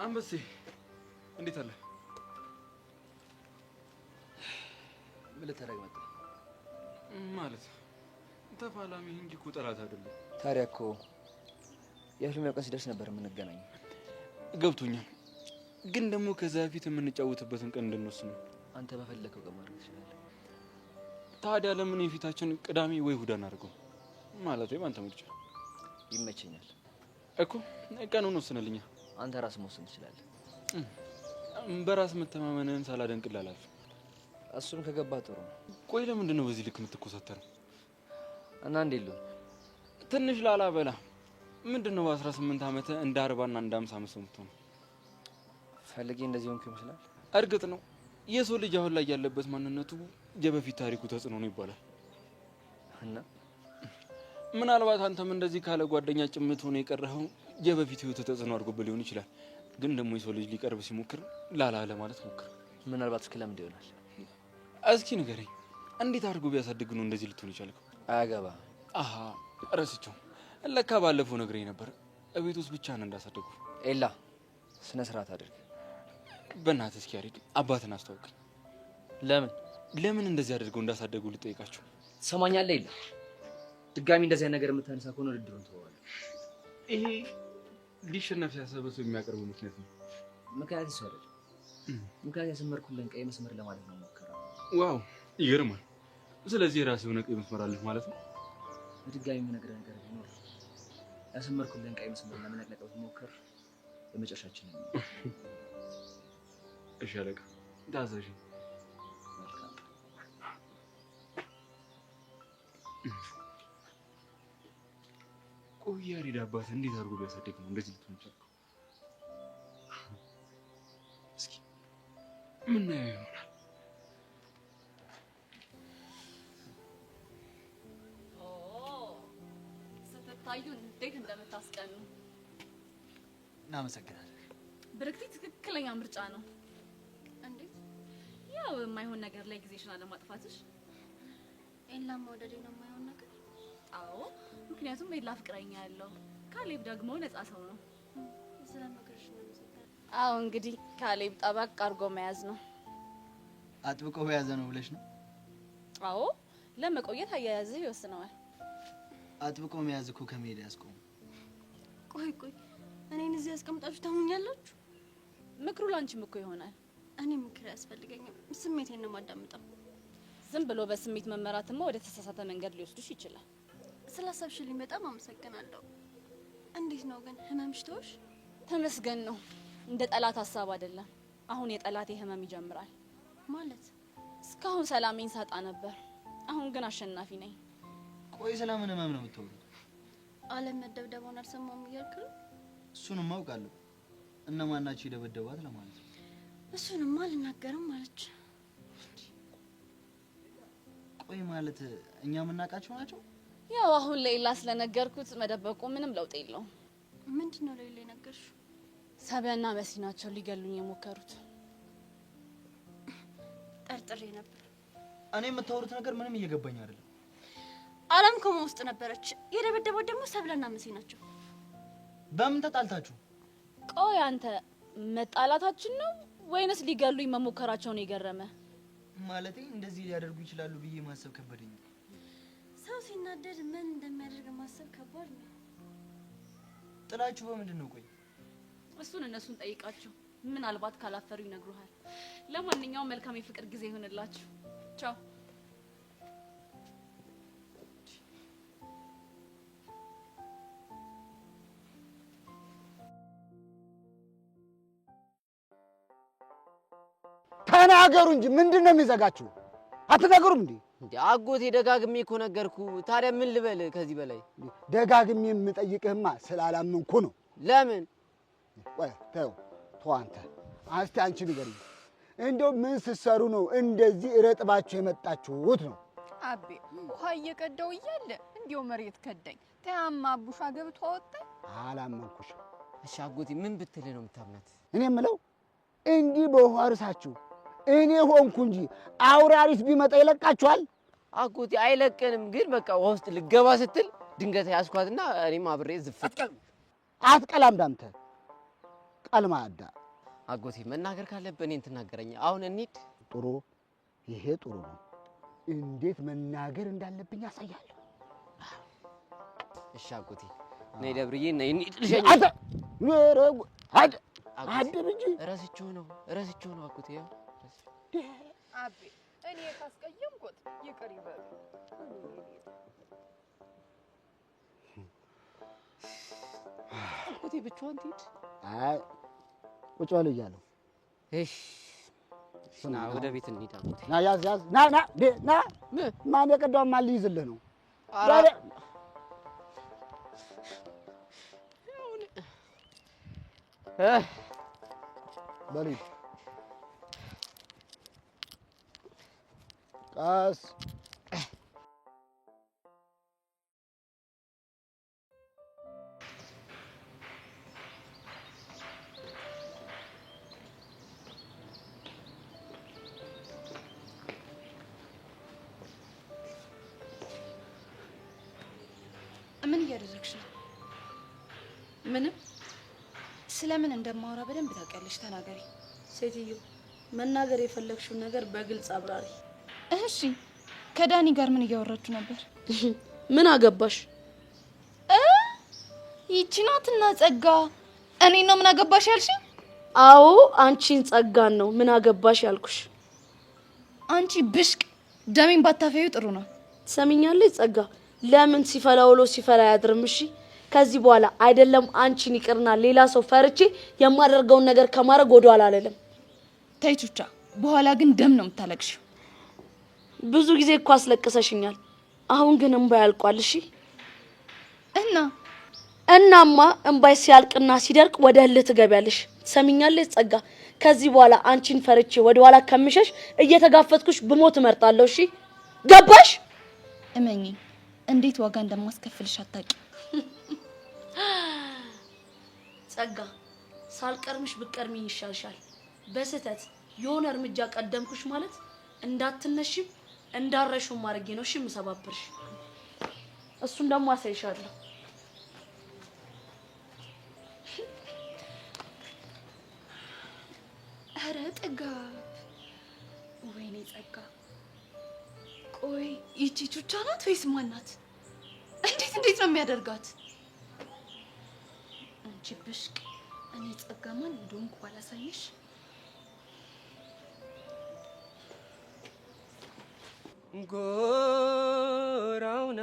አንበሴ እንዴት አለ? ምን ልታደርግ መጣ? ማለት ተፋላሚ እንጂ እኮ ጠላት አይደለም። ታዲያ እኮ የፊልም ቀን ሲደርስ ነበር የምንገናኘው። ገብቶኛል፣ ግን ደግሞ ከዛ በፊት የምንጫወትበትን ቀን እንድንወስን ነው። አንተ በፈለከው ቀን ማድረግ ትችላለህ። ታዲያ ለምን የፊታችን ቅዳሜ ወይ እሑድ አናደርገው? ማለት ወይ አንተ ምርጫ። ይመቸኛል እኮ ቀኑን ወስነልኛ። አንተ ራስህ መወሰን ትችላለህ። በራስ መተማመንን ሳላደንቅልህ አላልፍም። እሱም ከገባ ጥሩ ነው። ቆይ ለምንድን ነው በዚህ ልክ የምትኮሳተረው? እና እንዴት ነው ትንሽ ላላ በላ። ምንድን ነው በ18 ዓመት እንደ 40 እና እንደ 50 ዓመት ሰው የምትሆነው? ፈልጌ እንደዚህ ሆንኩ ይመስላል። እርግጥ ነው የሰው ልጅ አሁን ላይ ያለበት ማንነቱ የበፊት ታሪኩ ተጽዕኖ ነው ይባላል። እና ምናልባት አንተም እንደዚህ ካለ ጓደኛ ጭምት ሆነ የቀረኸው የበፊት ህይወት ተጽዕኖ አድርጎብህ ሊሆን ይችላል። ግን ደግሞ የሰው ልጅ ሊቀርብ ሲሞክር ላላ ለማለት ሞክር። ምናልባት እስከ ለምን ይሆናል? እስኪ ንገረኝ፣ እንዴት አድርጎ ቢያሳድግ ነው እንደዚህ ልትሆን ይቻልከው? አያገባ። አሃ ረስቸው። ለካ ባለፈው ነግሬኝ ነበር እቤት ውስጥ ብቻ ነው እንዳሳደጉ። ኤላ ስነ ስርዓት አድርግ። በእናትህ እስኪ ያሬድ አባትን አስተዋውቀኝ። ለምን እንደዚህ አድርገው እንዳሳደጉ ልጠይቃቸው። ትሰማኛለህ? ኤላ ድጋሚ እንደዚህ ነገር የምታነሳ ከሆነ ውድድሩን ተወዋለሁ። ይሄ ሊሸነፍ ሲያሰበ ሰው የሚያቀርበው ምክንያት ነው። ምክንያት እሱ አይደለም። ምክንያት ያሰመርኩልን ቀይ መስመር ለማለት ነው ሞከረው። ዋው ይገርማል። ስለዚህ የራስህ የሆነ ቀይ መስመር አለህ ማለት ነው። በድጋሚ የምነግርህ ነገር ቢኖር ያሰመርኩልን ቀይ መስመር ለመነቅነቅ ብትሞክር የመጨረሻችን ነው። እሺ አለቃ ታዛዥ። መልካም። ቆይ ያሬድ አባት እንዴት አድርጎ ቢያሳድግ ነው እንደዚህ ልትሆን ይችላል? እስኪ ምናየው ይሆናል። ስትታዩ እንዴት እንደምታስቀኑ። እናመሰግናለን። ብርክቲ ትክክለኛ ምርጫ ነው። እንዴት? ያው የማይሆን ነገር ላይ ጊዜሽን አለማጥፋትሽ። ኤላም መውደዴ ነው የማይሆን ነገር? አዎ፣ ምክንያቱም ኤላ ፍቅረኛ ያለው፣ ካሌብ ደግሞ ነፃ ሰው ነው። ስለምክርሽ እናመሰግናለን። አዎ እንግዲህ ካሌብ ጠበቅ አድርጎ መያዝ ነው። አጥብቆ በያዘ ነው ብለሽ ነው? አዎ ለመቆየት አያያዝህ ይወስነዋል። አጥብቆ መያዝ እኮ ከመሄድ ያስቆም። ቆይ እኔን እዚህ ያስቀምጣችሁ ታሙኛላችሁ? ምክሩ ላንቺም እኮ ይሆናል። እኔ ምክር ያስፈልገኛል። ስሜቴን ነው የማዳምጠው። ዝም ብሎ በስሜት መመራትማ ወደ ተሳሳተ መንገድ ሊወስድሽ ይችላል። ስላሰብሽልኝ በጣም አመሰግናለሁ። እንዴት ነው ግን ህመምሽ ተወሽ? ተመስገን ነው። እንደ ጠላት ሀሳብ አይደለም። አሁን የጠላቴ ህመም ይጀምራል። ማለት እስካሁን ሰላሜን ሳጣ ነበር። አሁን ግን አሸናፊ ነኝ። ቆይ ስለምን ህመም ነው የምትወሩት? አለም መደብደቧን አልሰማም እያልክ ነው? እሱንም አውቃለሁ። እነማን ናቸው የደበደቧት ለማለት ነው። እሱንም አልናገርም ማለች። ቆይ ማለት እኛ የምናውቃቸው ናቸው? ያው አሁን ሌላ ስለነገርኩት መደበቁ ምንም ለውጥ የለውም። ምንድነው ሌላ ነገርሽ? ሰቢያና መሲ ናቸው ሊገሉኝ የሞከሩት። ጠርጥሬ ነበር። እኔ የምታወሩት ነገር ምንም እየገባኝ አይደለም። አለም ኮማ ውስጥ ነበረች። የደበደቧት ደግሞ ሰብለና መሲ ናቸው። በምን ተጣልታችሁ? ቆይ አንተ መጣላታችን ነው ወይንስ ሊገሉኝ መሞከራቸው ነው የገረመ? ማለቴ እንደዚህ ሊያደርጉ ይችላሉ ብዬ ማሰብ ከበደኝ። ሰው ሲናደድ ምን እንደሚያደርግ ማሰብ ከባድ ነው። ጥላችሁ በምንድን ነው? ቆይ እሱን እነሱን ጠይቃቸው። ምናልባት ካላፈሩ ይነግሩሃል። ለማንኛውም መልካም የፍቅር ጊዜ ይሆንላችሁ። ቻው። ተናገሩ እንጂ ምንድነው የሚዘጋችሁ? አትነገሩም እንዴ? እንዴ አጎቴ ደጋግሜ እኮ ነገርኩ። ታዲያ ምን ልበል ከዚህ በላይ? ደጋግሜ የምጠይቅህማ ስላላመንኩ ነው። ለምን? ወይ ተው አንተ እስቲ አንቺ ንገሪኝ፣ እንደው ምን ስትሰሩ ነው እንደዚህ እረጥባችሁ የመጣችሁት ነው? አቤ ውሃ እየቀዳው እያለ እንዲው መሬት ከዳኝ። ተያማ አቡሻ ገብቶ አወጣኝ። አላመንኩሽም። እሺ አጎቴ ምን ብትል ነው የምታምናት? እኔ የምለው እንዲህ በውሃ እርሳችሁ እኔ ሆንኩ እንጂ አውራሪስ ቢመጣ ይለቃችኋል? አጎቴ አይለቀንም፣ ግን በቃ ውሃ ውስጥ ልገባ ስትል ድንገት ያስኳትና እኔም አብሬ ዝፍጥ። አትቀላም ዳምተ ቀልማዳ። አጎቴ መናገር ካለብህ እኔን ትናገረኛ። አሁን እንሂድ። ጥሩ፣ ይሄ ጥሩ ነው። እንዴት መናገር እንዳለብኝ ያሳያለሁ። እሺ አጎቴ ነይ ደብርዬ ነይ እንሂድ። ልሸኝ አንተ ወረጉ አድብ እንጂ ረስቼው ነው አጎቴ። ያው አቤ እኔ ካስቀየምኩት ይቅር ይበል። አጎቴ ብቻዋን ትሂድ። አይ ቁጭ በል እያለሁ። እሺ ና ወደ ቤት እንሂድ አጎቴ። ና ያዝ ና ማን የቀዳውን ማን ሊይዝልህ ነው? በል ቀስ ምን እያደረግሽ ነው? ምንም። ስለምን እንደማወራ በደንብ ታውቂያለሽ። ተናገሪ። ሴትዮ መናገር የፈለግሽው ነገር በግልጽ አብራሪ። እሺ ከዳኒ ጋር ምን እያወራችሁ ነበር? ምን አገባሽ? ይቺ ናትና ጸጋ። እኔ ነው ምን አገባሽ ያልሽኝ? አዎ አንቺን ጸጋን ነው ምን አገባሽ ያልኩሽ። አንቺ ብሽቅ ደሜን ባታፈዩ ጥሩ ነው። ትሰሚኛለሽ ጸጋ? ለምን ሲፈላ ውሎ ሲፈላ ያድርም። እሺ ከዚህ በኋላ አይደለም አንቺን ይቅርና ሌላ ሰው ፈርቼ የማደርገውን ነገር ከማድረግ ወደኋላ አልልም። ተይ ቹቻ፣ በኋላ ግን ደም ነው የምታለቅሽው። ብዙ ጊዜ እኮ አስለቅሰሽኛል። አሁን ግን እንባ ያልቋል። እሺ እናማ እንባይ ሲያልቅና ሲደርቅ ወደ እልህ ትገቢያለሽ። ትሰሚኛለሽ ጸጋ? ከዚህ በኋላ አንቺን ፈርቼ ወደኋላ ከምሸሽ እየተጋፈጥኩሽ ብሞት እመርጣለሁ። እሺ ገባሽ? እመኚ፣ እንዴት ዋጋ እንደማስከፍልሽ አታውቂ። ጸጋ ሳልቀርምሽ ብቀርሚኝ ይሻልሻል። በስህተት የሆነ እርምጃ ቀደምኩሽ ማለት እንዳትነሽም እንዳረሽው ማድረጌ ነው። እሺ የምሰባብርሽ እሱን ደግሞ አሳይሻለሁ። ኧረ ጸጋ ወይኔ ጸጋ፣ ቆይ ይቺ ቹቻ ናት ወይስ ማን ናት? እንዴት ነው የሚያደርጋት? አንቺ ብሽቅ፣ እኔ ጸጋ ማን እንደሆንኩ ባላሳየሽ። ጎራውና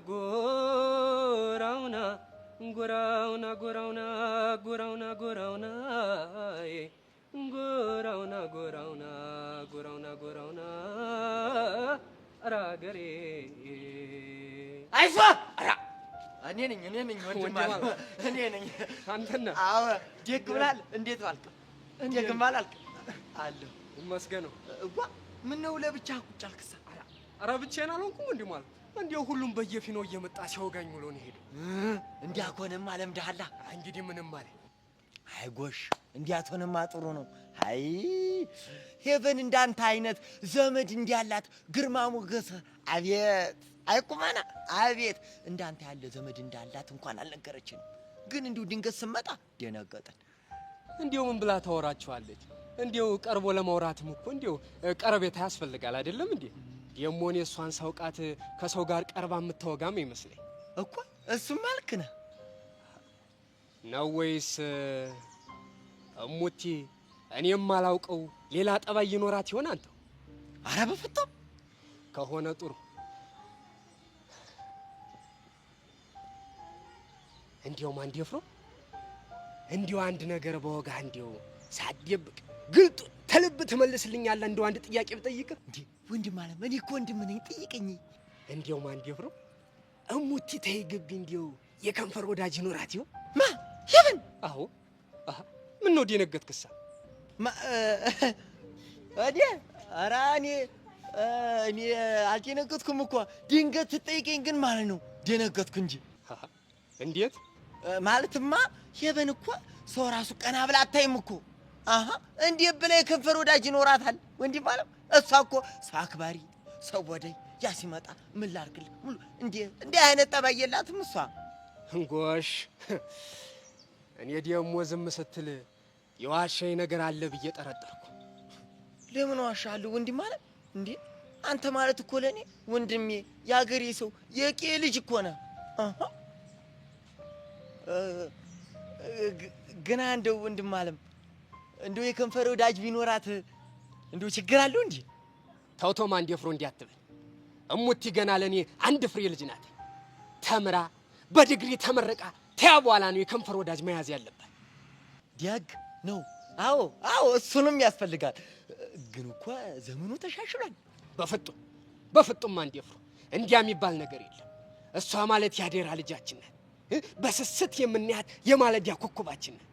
ጎራውና ጎራውና ጎራውና ጎራውና ጎራውና ጎራውና ጎራውና ጎራውና ጎራውና አራገሬ አይሷ አራ እኔ ነኝ ወንድም አለ እኔ ነኝ። አንተና አዎ ደግ ብላል። እንዴት ዋልክ? ደግ ማላልክ አለሁ ይመስገነው። እጓ ምን ነው ለብቻ ቁጭ አልክሳ? አራ ብቻዬን አልሆንኩም እንዴ ማለት እንዴው ሁሉም በየፊናው እየመጣ ሲያወጋኝ ውሎ ነው ሄደ። እንዲያ ከሆነማ ለምደሃላ። እንግዲህ ምንም ማለት አይ ጎሽ፣ እንዲያ ከሆነማ ጥሩ ነው። አይ ሄቨን እንዳንተ አይነት ዘመድ እንዲያላት ግርማ ሞገስ አቤት! አይቁማና አቤት! እንዳንተ ያለ ዘመድ እንዳላት እንኳን አልነገረችንም። ግን እንዲሁ ድንገት ስመጣ ደነገጠን። እንዲው ምን ብላ ታወራችኋለች? እንዲው ቀርቦ ለማውራትም እኮ እንዲው ቀረቤታ ያስፈልጋል አይደለም እንዴ? የሞኔ እሷን ሳውቃት ከሰው ጋር ቀርባ የምታወጋም ይመስለኝ እኮ። እሱም ማልክ ነህ ነው ወይስ እሙቲ እኔም ማላውቀው ሌላ ጠባይ ይኖራት ይሆን አንተ? አረ በፍጥም ከሆነ ጥሩ። እንዲው ማን ደፍሮ እንዲው አንድ ነገር በወጋ እንዲው ሳደብቅ ግልጡ ተልብ ትመልስልኛለህ? እንዲው አንድ ጥያቄ ብጠይቅ እንዴ ወንድም አለ እኔ እኮ ወንድም ነኝ፣ ጠይቀኝ። እንዲው ማን ደፍሮ እሙቲ ተይ ግቢ እንዲው የከንፈር ወዳጅ ይኖራት ይሆን? ማ ሄቨን? አዎ ምን ነው ደነገጥክሳ? እኔ ኧረ እኔ አልደነገጥኩም እኮ ድንገት ትጠይቀኝ ግን ማለት ነው ደነገጥኩ እንጂ። እንዴት ማለትማ ሄቨን እኮ ሰው ራሱ ቀና ብላ አታይም እኮ። እንዴት ብላ የከንፈር ወዳጅ ይኖራታል? ወንድም ማለት እሷ እኮ ሰው አክባሪ፣ ሰው ወዳይ፣ ያ ሲመጣ ምን ላድርግልህ ሙሉ እንዲህ አይነት ጠባይ የላትም እሷ። እንጎሽ እኔ ደግሞ ዝም ስትል የዋሸኝ ነገር አለ ብዬ ጠረጠርኩ። ለምን ዋሻለሁ ወንድም ማለት እንዴ? አንተ ማለት እኮ ለኔ ወንድሜ፣ የአገሬ ሰው፣ የቄ ልጅ እኮ ነህ። ግና እንደው ወንድም አለም እንደው የከንፈር ወዳጅ ቢኖራት እንደው ችግር አለው እንዴ? ተውቶማ እንዲፍሮ እንዲያትበል እሙቲ ገና ለኔ አንድ ፍሬ ልጅ ናት። ተምራ በዲግሪ ተመረቃ ተያ በኋላ ነው የከንፈር ወዳጅ መያዝ ያለበት። ዲያግ ነው። አዎ እሱንም ያስፈልጋል። ግን እኮ ዘመኑ ተሻሽሏል። በፍጡም እንዲፍሮ እንዲያ የሚባል ነገር የለም። እሷ ማለት ያዴራ ልጃችን ናት። በስስት የምናያት የማለዲያ ኮከባችን ናት።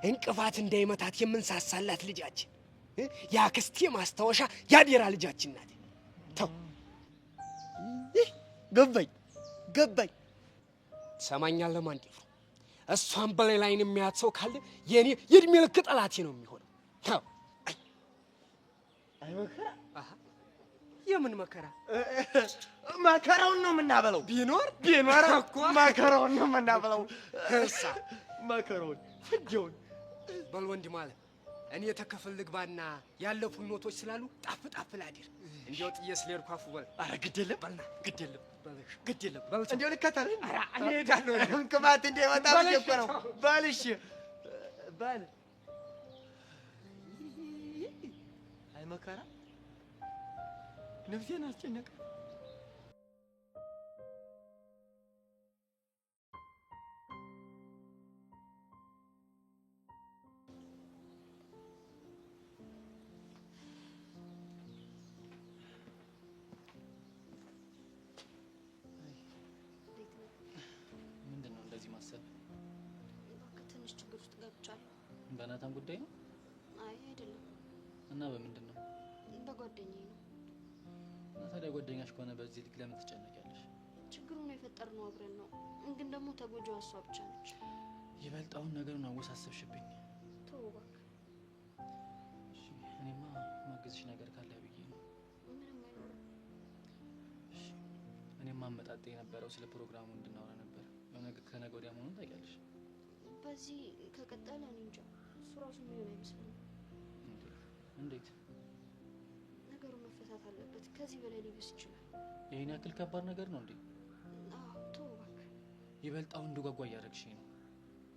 እንቅፋት እንዳይመታት የምንሳሳላት ልጃችን፣ የአክስቴ ማስታወሻ ያዴራ ልጃችን ናት። ተው ገባኝ። ትሰማኛለህ ማንዴፍሮ? እሷን በሌላ ዓይን የሚያያት ሰው ካለ የኔ የእድሜ ልክ ጠላቴ ነው የሚሆነው። ተው። አይ መከራ! የምን መከራ? መከራውን ነው የምናበለው። ቢኖር እኮ መከራውን ነው የምናበለው። እሳ መከራውን ፍጆን በል ወንድም አለ። እኔ ተከፍል ልግባና ያለፉ ኖቶች ስላሉ ጣፍ ላድር። እንዲያው ጥዬ ስለሄድኩ አፉ በል። ኧረ ግድ የለም በል እንዲያው ልከተልህ። ኧረ እኔ እሄዳለሁ። እንቅፋት እንዳይመጣ ብዬሽ እኮ ነው። በል እሺ በል። አይ መከራ ነፍሴን አስጨነቀ። ምንድነው እንደዚህ ማሰብ? ትንሽ ችግር ውስጥ ገብቻለሁ። በናታን ጉዳይ ነው? አይ አይደለም። እና በምንድን ነው? በጓደኛዬ ነው። እና ታዲያ ጓደኛሽ ከሆነ በዚህ ልክ ለምን ትጨነቂያለሽ? ችግሩን የፈጠርነው አብረን ነው፣ ግን ደግሞ ተጎጂዋ እሷ ብቻ ነች። ይበልጣውን ነገሩን አወሳሰብሽብኝ። ተው እባክህ። እሺ እኔማ ማግዝሽ ነገር ካለ ብዬ ነው። ምንም አይኖርም። እሺ እኔማ አመጣጤ የነበረው ስለ ፕሮግራሙ እንድናወራ ነበር። ከነገ ወዲያ መሆኑን ታውቂያለሽ። በዚህ ከቀጠለ እኔ እንጃ፣ እሱ ራሱ የሚሆን አይመስለኝም። እንዴት? ነገሩ መፈታት አለበት። ከዚህ በላይ ሊብስ ይችላል። ይሄን ያክል ከባድ ነገር ነው እንዴ? አዎ ተው እባክህ። ይበልጥ አሁን እንድጓጓ እያደረግሽኝ ነው።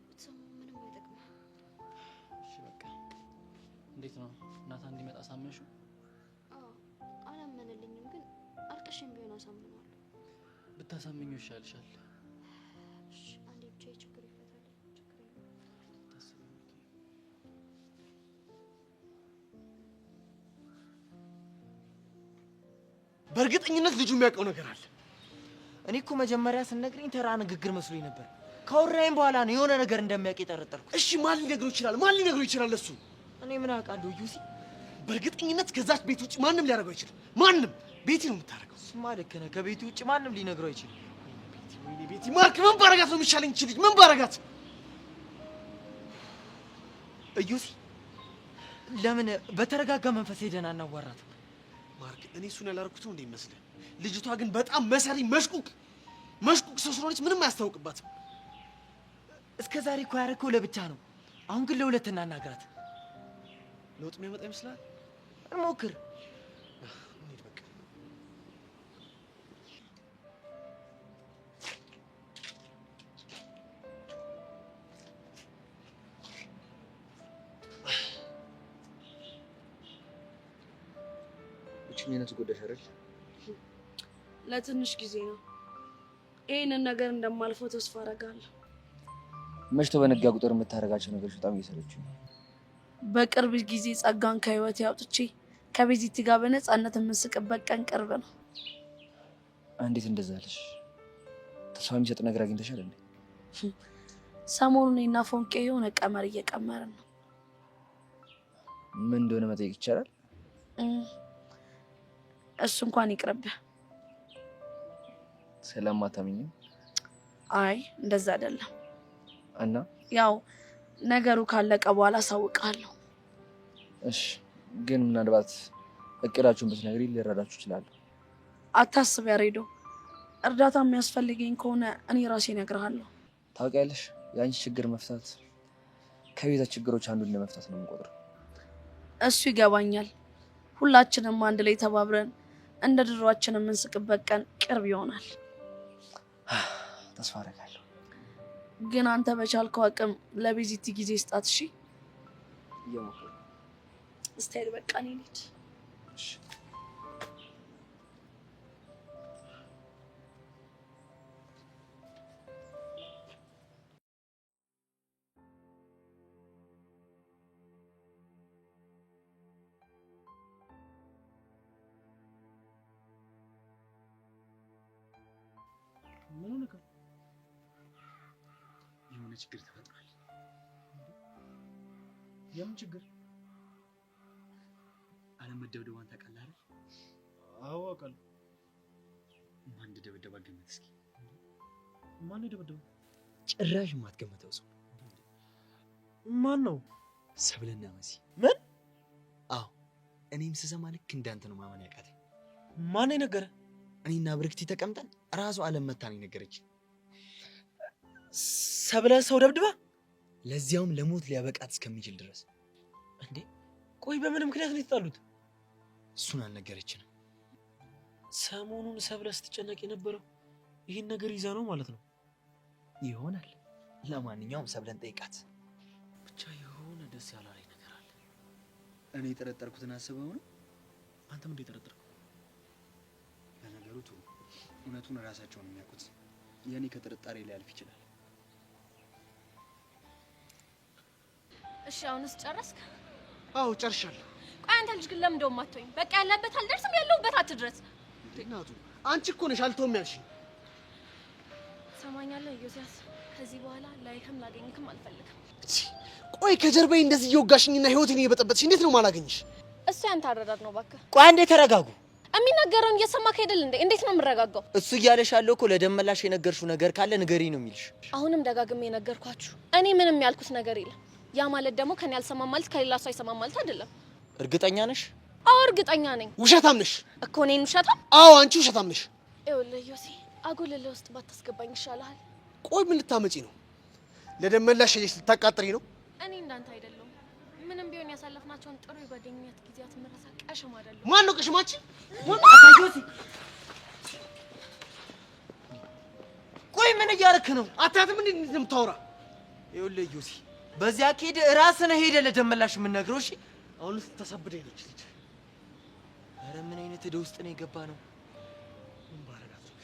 ብትሰማው ምንም አይጠቅምም። እሺ በቃ እንዴት ነው ናታ እንዲመጣ ሳመንሽው? አዎ አላመነልኝም፣ ግን አልቅሽም ቢሆን አሳምነዋለሁ። ብታሳምኙ ይሻልሻል። እሺ አንዴ ብቻ ችግር ይፈታል። ችግር የለም። በእርግጠኝነት ልጁ የሚያውቀው ነገር አለ። እኔ እኮ መጀመሪያ ስነግረኝ ተራ ንግግር መስሎኝ ነበር። ካወራኝ በኋላ ነው የሆነ ነገር እንደሚያውቅ የጠረጠርኩት። እሺ ማን ሊነግረው ይችላል? ማን ሊነግረው ይችላል? እሱ እኔ ምን አውቃለሁ ዩሲ። በእርግጠኝነት ከዛች ቤት ውጭ ማንም ሊያደርገው አይችልም። ማንም ቤቲ ነው የምታደርገው። እሱማ ልክ ነህ። ከቤቲ ውጭ ማንም ሊነግረው አይችልም። ወይኔ ቤቲ ማርክ፣ ምን ባረጋት ነው የሚሻለኝ? እቺ ልጅ ምን ባረጋት? ዩሲ ለምን በተረጋጋ መንፈስ ሄደን አናዋራት? ማርክ እኔ እሱን ያላደረኩት ነው እንደ ይመስልህ? ልጅቷ ግን በጣም መሰሪ መሽቁቅ ሰው ስለሆነች ምንም አያስታውቅባትም። እስከ ዛሬ እኮ ያደረከው ለብቻ ነው። አሁን ግን ለሁለት እናናግራት። ለውጥ የሚያመጣ ይመስላል? እንሞክር። ብቸኝነት ጎዳሽ አይደል? ለትንሽ ጊዜ ነው። ይሄንን ነገር እንደማልፈው ተስፋ አደርጋለሁ። መሽቶ በነጋ ቁጥር የምታደርጋቸው ነገሮች በጣም እየሰለቹኝ ነው። በቅርብ ጊዜ ጸጋን ከህይወት ያውጥቼ ከቤዚቲ ጋር በነፃነት የምንስቅበት ቀን ቅርብ ነው። እንዴት እንደዛ አለሽ? ተስፋ የሚሰጥ ነገር አግኝተሻል እንዴ? ሰሞኑን እኔና ፎንቄ የሆነ ቀመር እየቀመርን ነው። ምን እንደሆነ መጠየቅ ይቻላል? እሱ እንኳን ይቅርብህ። ስለማታምኝ? አይ እንደዛ አይደለም። እና ያው ነገሩ ካለቀ በኋላ አሳውቃለሁ። እሺ፣ ግን ምናልባት እቅዳችሁን ብትነግሪኝ ልረዳችሁ እችላለሁ። አታስብ ያሬዶ፣ እርዳታ የሚያስፈልገኝ ከሆነ እኔ ራሴ እነግርሃለሁ። ታውቂያለሽ፣ የአንቺ ችግር መፍታት ከቤዛ ችግሮች አንዱን ለመፍታት ነው የምቆጥረው። እሱ ይገባኛል። ሁላችንም አንድ ላይ ተባብረን እንደ ድሯችን የምንስቅበት ቀን ቅርብ ይሆናል። ተስፋ አደርጋለሁ። ግን አንተ በቻልከው አቅም ለቤዚቲ ጊዜ ስጣት። እሺ? እየሞከርኩ እስቲ በቃ እኔ ልሂድ። ምን ሆነህ? የሆነ ችግር ተፈጥሯል። የምን ችግር? አለመደብደቧን ታውቃለህ አይደል? አዎ አውቃለሁ። ማን እንደደበደባት ገምት እስኪ። ማን የደበደበው? ጭራሽ የማትገምተው ሰው። ማን ነው? ሰብለና መሲ። ምን? አዎ እኔም ስሰማ ልክ እንዳንተ ነው ማመን ያቃተኝ። ማን የነገረ? እኔና ብርክቲ ተቀምጠን ራሱ አለም መታን ነገረች። ሰብለ ሰው ደብድባ? ለዚያውም ለሞት ሊያበቃት እስከሚችል ድረስ። እንዴ ቆይ በምን ምክንያት ነው የተጣሉት? እሱን አልነገረችንም። ሰሞኑን ሰብለ ስትጨነቅ የነበረው ይህን ነገር ይዛ ነው ማለት ነው? ይሆናል። ለማንኛውም ሰብለን ጠይቃት። ብቻ የሆነ ደስ ያላለኝ ነገር አለ። እኔ የጠረጠርኩትን አስበው ነው? አንተም እንዴት ጠረጠርኩ? ለነገሩ ቱ እውነቱን ራሳቸው ነው የሚያውቁት። የኔ ከጥርጣሬ ሊያልፍ ይችላል። እሺ አሁንስ ጨረስክ? አዎ ጨርሻለሁ። ቆይ አንተ ልጅ ግን ለምን እንደውም አትተውኝ? በቃ ያለበት አልደርስም፣ ያለሁበት አትድረስ። እናቱ አንቺ እኮ ነሽ አልተውም ያልሽኝ። ሰማኛለህ ዮሴያስ፣ ከዚህ በኋላ ላይክም ላገኝክም አልፈልግም። ቆይ ከጀርባዬ እንደዚህ እየወጋሽኝና ህይወቴን እየበጠበጥሽ እንዴት ነው ማላገኝሽ? እሱ ያንተ አረዳድ ነው እባክህ። ቆይ አንዴ ተረጋጉ። የሚናገረውን እየሰማክ አይደል እንዴ? እንዴት ነው የምረጋጋው? እሱ እያለሽ ያለው እኮ ለደመላሽ የነገርሽው ነገር ካለ ንገሪ ነው የሚልሽ። አሁንም ደጋግሜ የነገርኳችሁ እኔ ምንም ያልኩት ነገር የለም። ያ ማለት ደግሞ ከኔ አልሰማም ማለት ከሌላ ሰው አይሰማም ማለት አይደለም። እርግጠኛ ነሽ? አዎ እርግጠኛ ነኝ። ውሸታም ነሽ እኮ። እኔን ውሸታም? አዎ አንቺ ውሸታም ነሽ። ይኸውልህ ዮሴ፣ አጉልለ ውስጥ ባታስገባኝ ይሻልሃል። ቆይ ምን ልታመጪ ነው? ለደመላሽ ልታቃጥሪ ነው? እኔ እንዳንተ አይደለሁም። ምንም ቢሆን ያሳለፍናቸውን ጥሩ የጓደኝነት ጊዜያት መረሳ ቀሽም አይደለም። ማን ነው ቀሽማችን? አታጆሲ ቆይ ምን እያረክ ነው? አታትም እንዴ እንደምታወራ? ይኸውልህ ጆሲ በዚያ ከሄደ ራስህ ነህ ሄደህ ለደመላሽ የምንነግረው። እሺ አሁንስ ተሰብደኝ ነች ልጅ። ኧረ ምን አይነት ዕዳ ውስጥ ነው የገባ ነው? ምን ባረጋት ነው?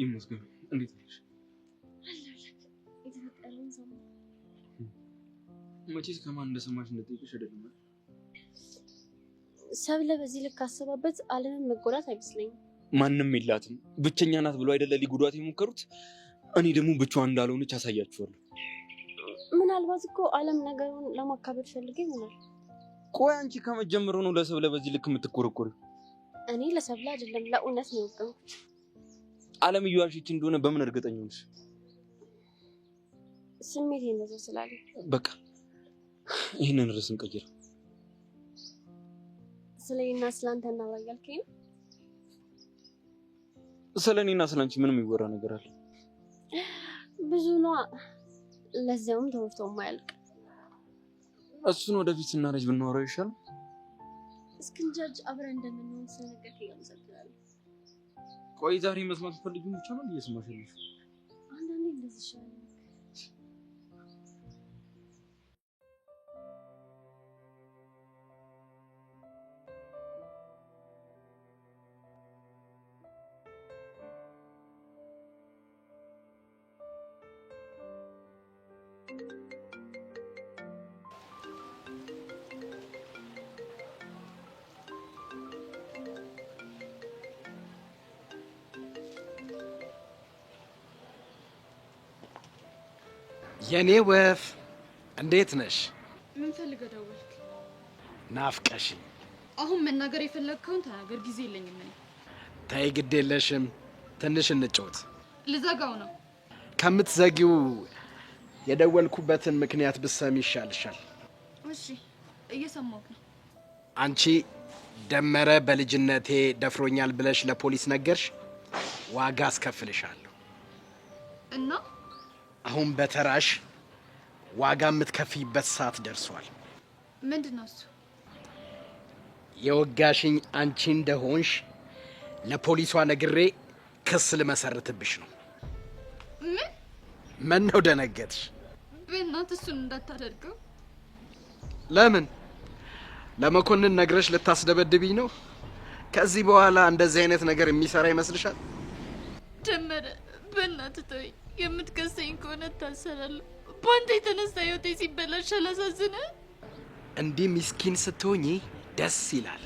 ይመስገን። እንዴት ነሽ? መቼስ ከማን እንደሰማሽ እንደጠይቅሽ አይደለም። ሰብለ በዚህ ልክ አሰባበት ዓለምን መጎዳት አይመስለኝም። ማንም የላትም ብቸኛ ናት ብሎ አይደለ ሊጉዳት የሞከሩት። እኔ ደግሞ ብቻዋን እንዳልሆነች አሳያችኋለሁ። ምናልባት እኮ ዓለም ነገሩን ለማካበድ ፈልጌ ይሆናል። ቆይ አንቺ ከመጀመሩ ነው ለሰብለ በዚህ ልክ የምትቆረቆሪው? እኔ ለሰብለ አይደለም ለእውነት ነው የወጣሁት። ዓለም እየዋሸች እንደሆነ በምን እርግጠኛ ነሽ? ስሜቴ እንደዛ ስላለ በቃ ይሄንን ርዕስ እንቀይር። ስለኔና ስላንተ እናውራ እያልከኝ ነው? ስለኔና ስላንቺ ምንም የሚወራ ነገር አለ? ብዙ ነው፣ ለዚያውም ተወርቶ የማያልቅ። እሱን ወደፊት ስናረጅ ብናወራው ይሻላል። እስክንጃጅ አብረን እንደምንሆን ስለነገርከኝ አመሰግናለሁ። ቆይ ዛሬ መስማት ፈልጊው ብቻ ነው እየሰማሽ ያለሽ? አንዳንዴ እንደዚህ ይሻላል። የኔ ወፍ እንዴት ነሽ? ምን ፈልገህ ደወልክ? ናፍቀሽኝ። አሁን መናገር የፈለግከውን ተናገር፣ ጊዜ የለኝም እኔ። ተይ ግድ የለሽም፣ ትንሽ እንጫወት። ልዘጋው ነው። ከምትዘጊው የደወልኩበትን ምክንያት ብትሰሚ ይሻልሻል። እሺ እየሰማሁህ ነው። አንቺ ደመረ በልጅነቴ ደፍሮኛል ብለሽ ለፖሊስ ነገርሽ፣ ዋጋ አስከፍልሻለሁ። እና አሁን በተራሽ ዋጋ የምትከፍይበት ሰዓት ደርሷል። ምንድነው እሱ? የወጋሽኝ አንቺ እንደሆንሽ ለፖሊሷ ነግሬ ክስ ልመሰርትብሽ ነው። ምን ነው ደነገጥሽ? በእናትህ እሱን እንዳታደርገው። ለምን? ለመኮንን ነግረሽ ልታስደበድብኝ ነው? ከዚህ በኋላ እንደዚህ አይነት ነገር የሚሰራ ይመስልሻል? ደመረ በእናትህ ተወኝ። የምትከሰኝ ከሆነ እታሰራለሁ። በአንተ የተነሳ ህይወቴ ሲበላሽ አላሳዝንህ? እንዲህ ምስኪን ስትሆኚ ደስ ይላል።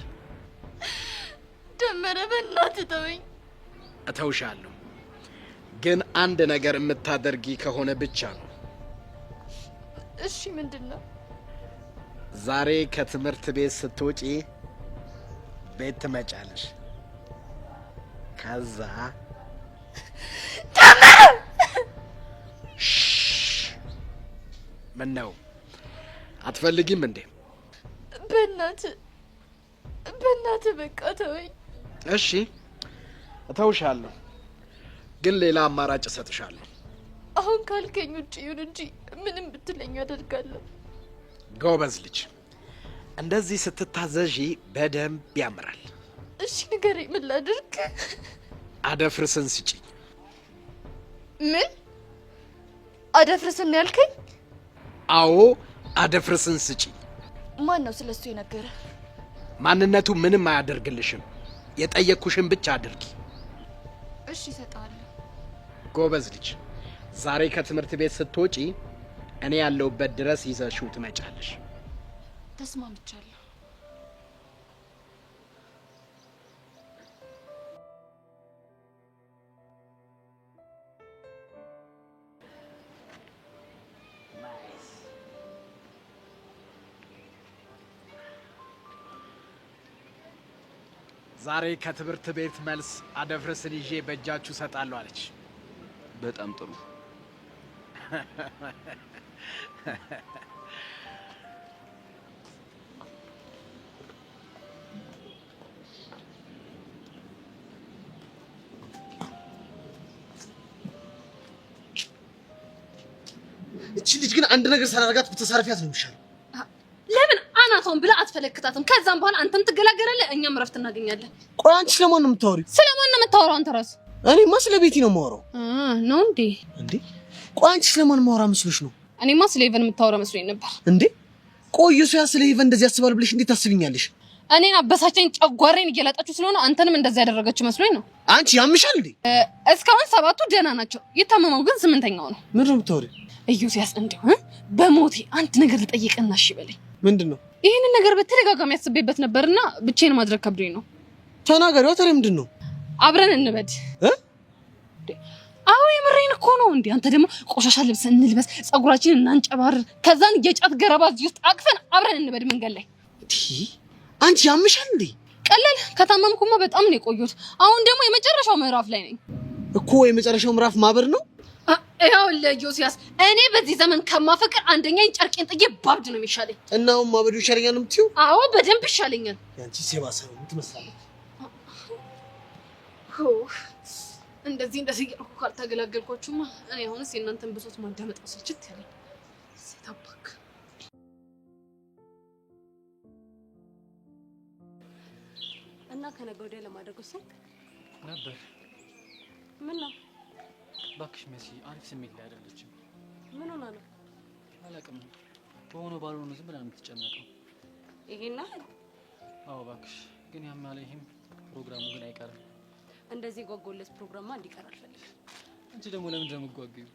ደመረ በእናትህ ተወኝ። እተውሻለሁ፣ ግን አንድ ነገር የምታደርጊ ከሆነ ብቻ ነው። እሺ ምንድን ነው? ዛሬ ከትምህርት ቤት ስትወጪ ቤት ትመጫለሽ። ከዛ ምን ነው አትፈልጊም እንዴ? በእናትህ በቃ ተወኝ። እሺ እተውሻለሁ፣ ግን ሌላ አማራጭ እሰጥሻለሁ። አሁን ካልከኝ ውጭ ይሁን እንጂ ምንም ብትለኝ አደርጋለሁ። ጎበዝ ልጅ፣ እንደዚህ ስትታዘዢ በደንብ ያምራል። እሺ ንገረኝ፣ ምን ላድርግ? አደፍርስን ስጪኝ። ምን አደፍርስን ነው ያልከኝ? አዎ አደፍርስን ስጪኝ። ማን ነው ስለሱ የነገረ? ማንነቱ ምንም አያደርግልሽም። የጠየቅኩሽን ብቻ አድርጊ። እሺ እሰጥሃለሁ። ጎበዝ ልጅ፣ ዛሬ ከትምህርት ቤት ስትወጪ እኔ ያለሁበት ድረስ ይዘሽው ትመጫለሽ። ተስማምቻለሁ። ዛሬ ከትምህርት ቤት መልስ አደፍርስን ይዤ በእጃችሁ ሰጣለሁ አለች። በጣም ጥሩ። እቺ ልጅ ግን አንድ ነገር ሳላደርጋት ብትሳርፊያት ነው የሚሻለው። ለምን አናቷን ብላ አትፈለክታትም? ከዛም በኋላ አንተም ትገላገላለህ፣ እኛም ረፍት እናገኛለን። ቆይ አንቺ ስለማን ነው የምታወሪው? ስለማን ነው የምታወራው አንተ ራስህ? እኔማ ስለ ቤቲ ነው የማወራው። ነው እንዴ? ቆይ አንቺ ስለማን ማወራ መስሎሽ ነው? እኔማ ስለ ኢቨን የምታወራ መስሎኝ ነበር። እንዴ ቆይ እሱ ያ ስለ ኢቨን እንደዚህ ያስባል ብለሽ እንዴት ታስቢኛለሽ? እኔን አበሳጨኝ፣ ጨጓራዬን እየላጣችሁ ስለሆነ አንተንም እንደዛ ያደረገችው መስሎኝ ነው። አንቺ ያምሻል እንዴ? እስካሁን 7ቱ ደህና ናቸው። የታመመው ግን 8ኛው ነው። ምንድን ነው የምታወሪው? ኢዮስያስ እንደው በሞቴ አንድ ነገር ልጠይቅና እሺ በለኝ። ምንድን ነው? ይሄንን ነገር በተደጋጋሚ ያስቤበት ነበርና ብቻዬን ማድረግ ከብዶኝ ነው። ተናገሪው። ታዲያ ምንድን ነው? አብረን እንበድ። አዎ የምሬን እኮ ነው። እንዴ አንተ ደግሞ ቆሻሻ ልብስ እንልበስ፣ ጸጉራችንን እናንጨባር፣ ከዛን የጫት ገረባ እዚህ ውስጥ አቅፈን አብረን እንበድ መንገድ ላይ። አንቺ ያምሻል እንዴ? ቀላል ከታመምኩማ በጣም ነው የቆየሁት። አሁን ደግሞ የመጨረሻው ምዕራፍ ላይ ነኝ እኮ። የመጨረሻው ምዕራፍ ማበድ ነው። ያው ለኢዮስያስ እኔ በዚህ ዘመን ከማፈቅር አንደኛኝ ጨርቄን ጥዬ ባብድ ነው የሚሻለኝ። እና አሁን ማበዱ ይሻለኛል ነው የምትይው? አዎ በደንብ ይሻለኛል። ያንቺ ሴባሰ ነው የምትመስላለች። እንደዚህ እያልኩ ካልተገላገልኳችሁማ እኔ አሁንስ የእናንተን ብሶት ማዳመጥ ስልችት ያለኝ ሴት አባክ። እና ከነገ ወዲያ ለማድረግ ወሰንክ ነበር? ምን ነው? እባክሽ መሲ አሪፍ ስሜት ላይ አይደለችም። ምን ሆና ነው? አላውቅም። በሆነ ባልሆነ ዝም ብላ ነው የምትጨነቀው። ይሄና አዎ እባክሽ። ግን ያማለ ይሄም ፕሮግራሙ ግን አይቀርም። እንደዚህ ጓጎለስ ፕሮግራማ እንዲቀር አልፈልግም። አንቺ ደግሞ ለምን እንደምትጓጉዩ?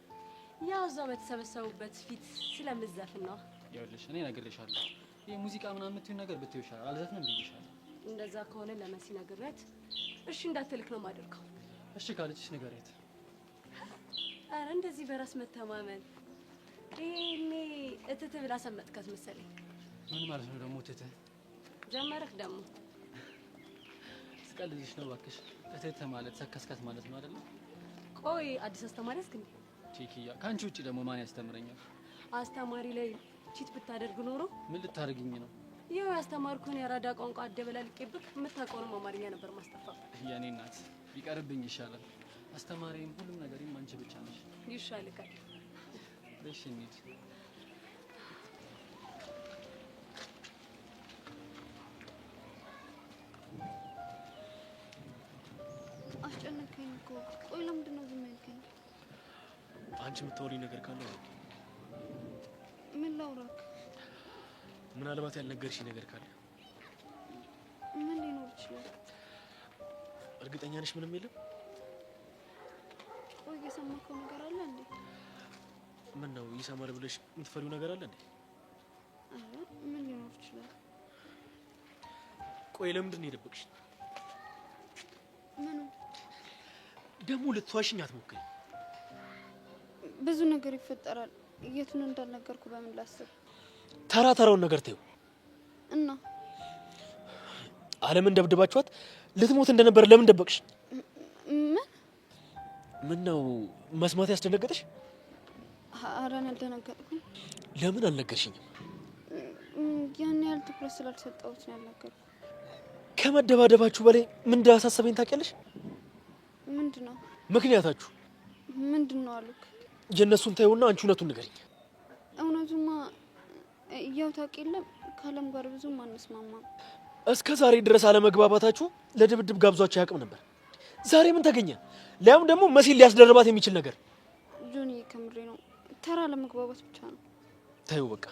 ያው እዛው በተሰበሰቡበት ፊት ስለምዘፍን ነው። ይኸውልሽ እኔ እነግርሻለሁ፣ ይሄ ሙዚቃ ምናምን የምትይው ነገር ብትይው ይሻላል። አልዘፍንም ብዬሻለሁ። እንደዛ ከሆነ ለመሲ ነግሬያት እሺ እንዳትልክ ነው የማደርገው። እሺ ካለችሽ ንገሪያት። አረ እንደዚህ በራስ መተማመን ይሄኔ እትት ብላ ሰመጥካት መሰለኝ። ምን ማለት ነው ደግሞ እትት? ጀመረክ ደግሞ ስቀልድሽ ነው እባክሽ። እትት ማለት ሰከስካት ማለት ነው አይደል? ቆይ አዲስ አስተማሪ አስከኝ ቺኪያ፣ ካንቺ ውጪ ደግሞ ማን ያስተምረኛል? አስተማሪ ላይ ቺት ብታደርግ ኖሮ ምን ልታደርግኝ ነው? ይኸው ያስተማርኩን የአራዳ ቋንቋ አደበላልቄብክ የምታውቀውንም አማርኛ ነበር ማስጠፋት። የኔ እናት ቢቀርብኝ ይሻላል። አስተማሪም ሁሉም ነገርም አንቺ ብቻ ነሽ። ይሻልካል። እሺ እንሂድ። አስጨነቀኝ እኮ። ቆይ ለምንድን ነው ዝም ያልከኝ? አንቺ የምታወሪኝ ነገር ካለ ምን ላውራክ? ምናልባት ያልነገርሽኝ ነገር ካለ ምን ሊኖር ይችላል? እርግጠኛ ነሽ ምንም የለም? ቆይ የሰማከው ነገር አለ እንዴ? ምን ነው ይሰማል ብለሽ የምትፈሪው ነገር አለ እንዴ? አረ ምን ሊኖር ይችላል? ቆይ ለምንድን ነው የደበቅሽ? ምኑ? ደግሞ ልትዋሽኝ አትሞክሪ። ብዙ ነገር ይፈጠራል። የቱን እንዳልነገርኩ በምን ላስብ? ተራ ተራውን ነገር ተይው እና ዓለምን ደብድባችኋት ልትሞት እንደነበር ለምን ደበቅሽ? ምን ነው መስማት ያስደነገጠሽ? ኧረ አልደነገጥኩም። ለምን አልነገርሽኝም? ያን ያህል ትኩረት ስላልሰጠሁት ነው ያልነገርኩ። ከመደባደባችሁ በላይ ምን እንዳሳሰበኝ ታውቂያለሽ? ምንድን ነው ምክንያታችሁ? ምንድን ነው አሉክ? የእነሱን ታዩና አንቺ እውነቱን ንገሪኝ። እውነቱማ ያው ታውቂ የለም ከአለም ጋር ብዙም አንስማማም። እስከ ዛሬ ድረስ አለመግባባታችሁ ለድብድብ ጋብዟችሁ አያውቅም ነበር። ዛሬ ምን ተገኘ? ሊያም ደግሞ መሲል ሊያስደርባት የሚችል ነገር። ጆኒ ከምሬ ነው፣ ተራ አለመግባባት ብቻ ነው። ታዩ በቃ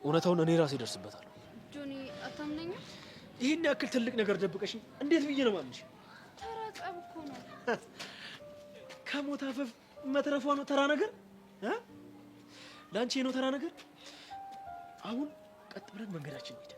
እውነታውን እኔ ራሴ እደርስበታለሁ። ጆኒ አታምነኝም? ይህን ያክል ትልቅ ነገር ደብቀሽ እንዴት ብዬ ነው ማምንሽ? ተራ ጸብ እኮ ነው። ከሞት አፈፍ መትረፏ ነው ተራ ነገር? ለአንቺ ነው ተራ ነገር? አሁን ቀጥ ብለን መንገዳችን ሄደ።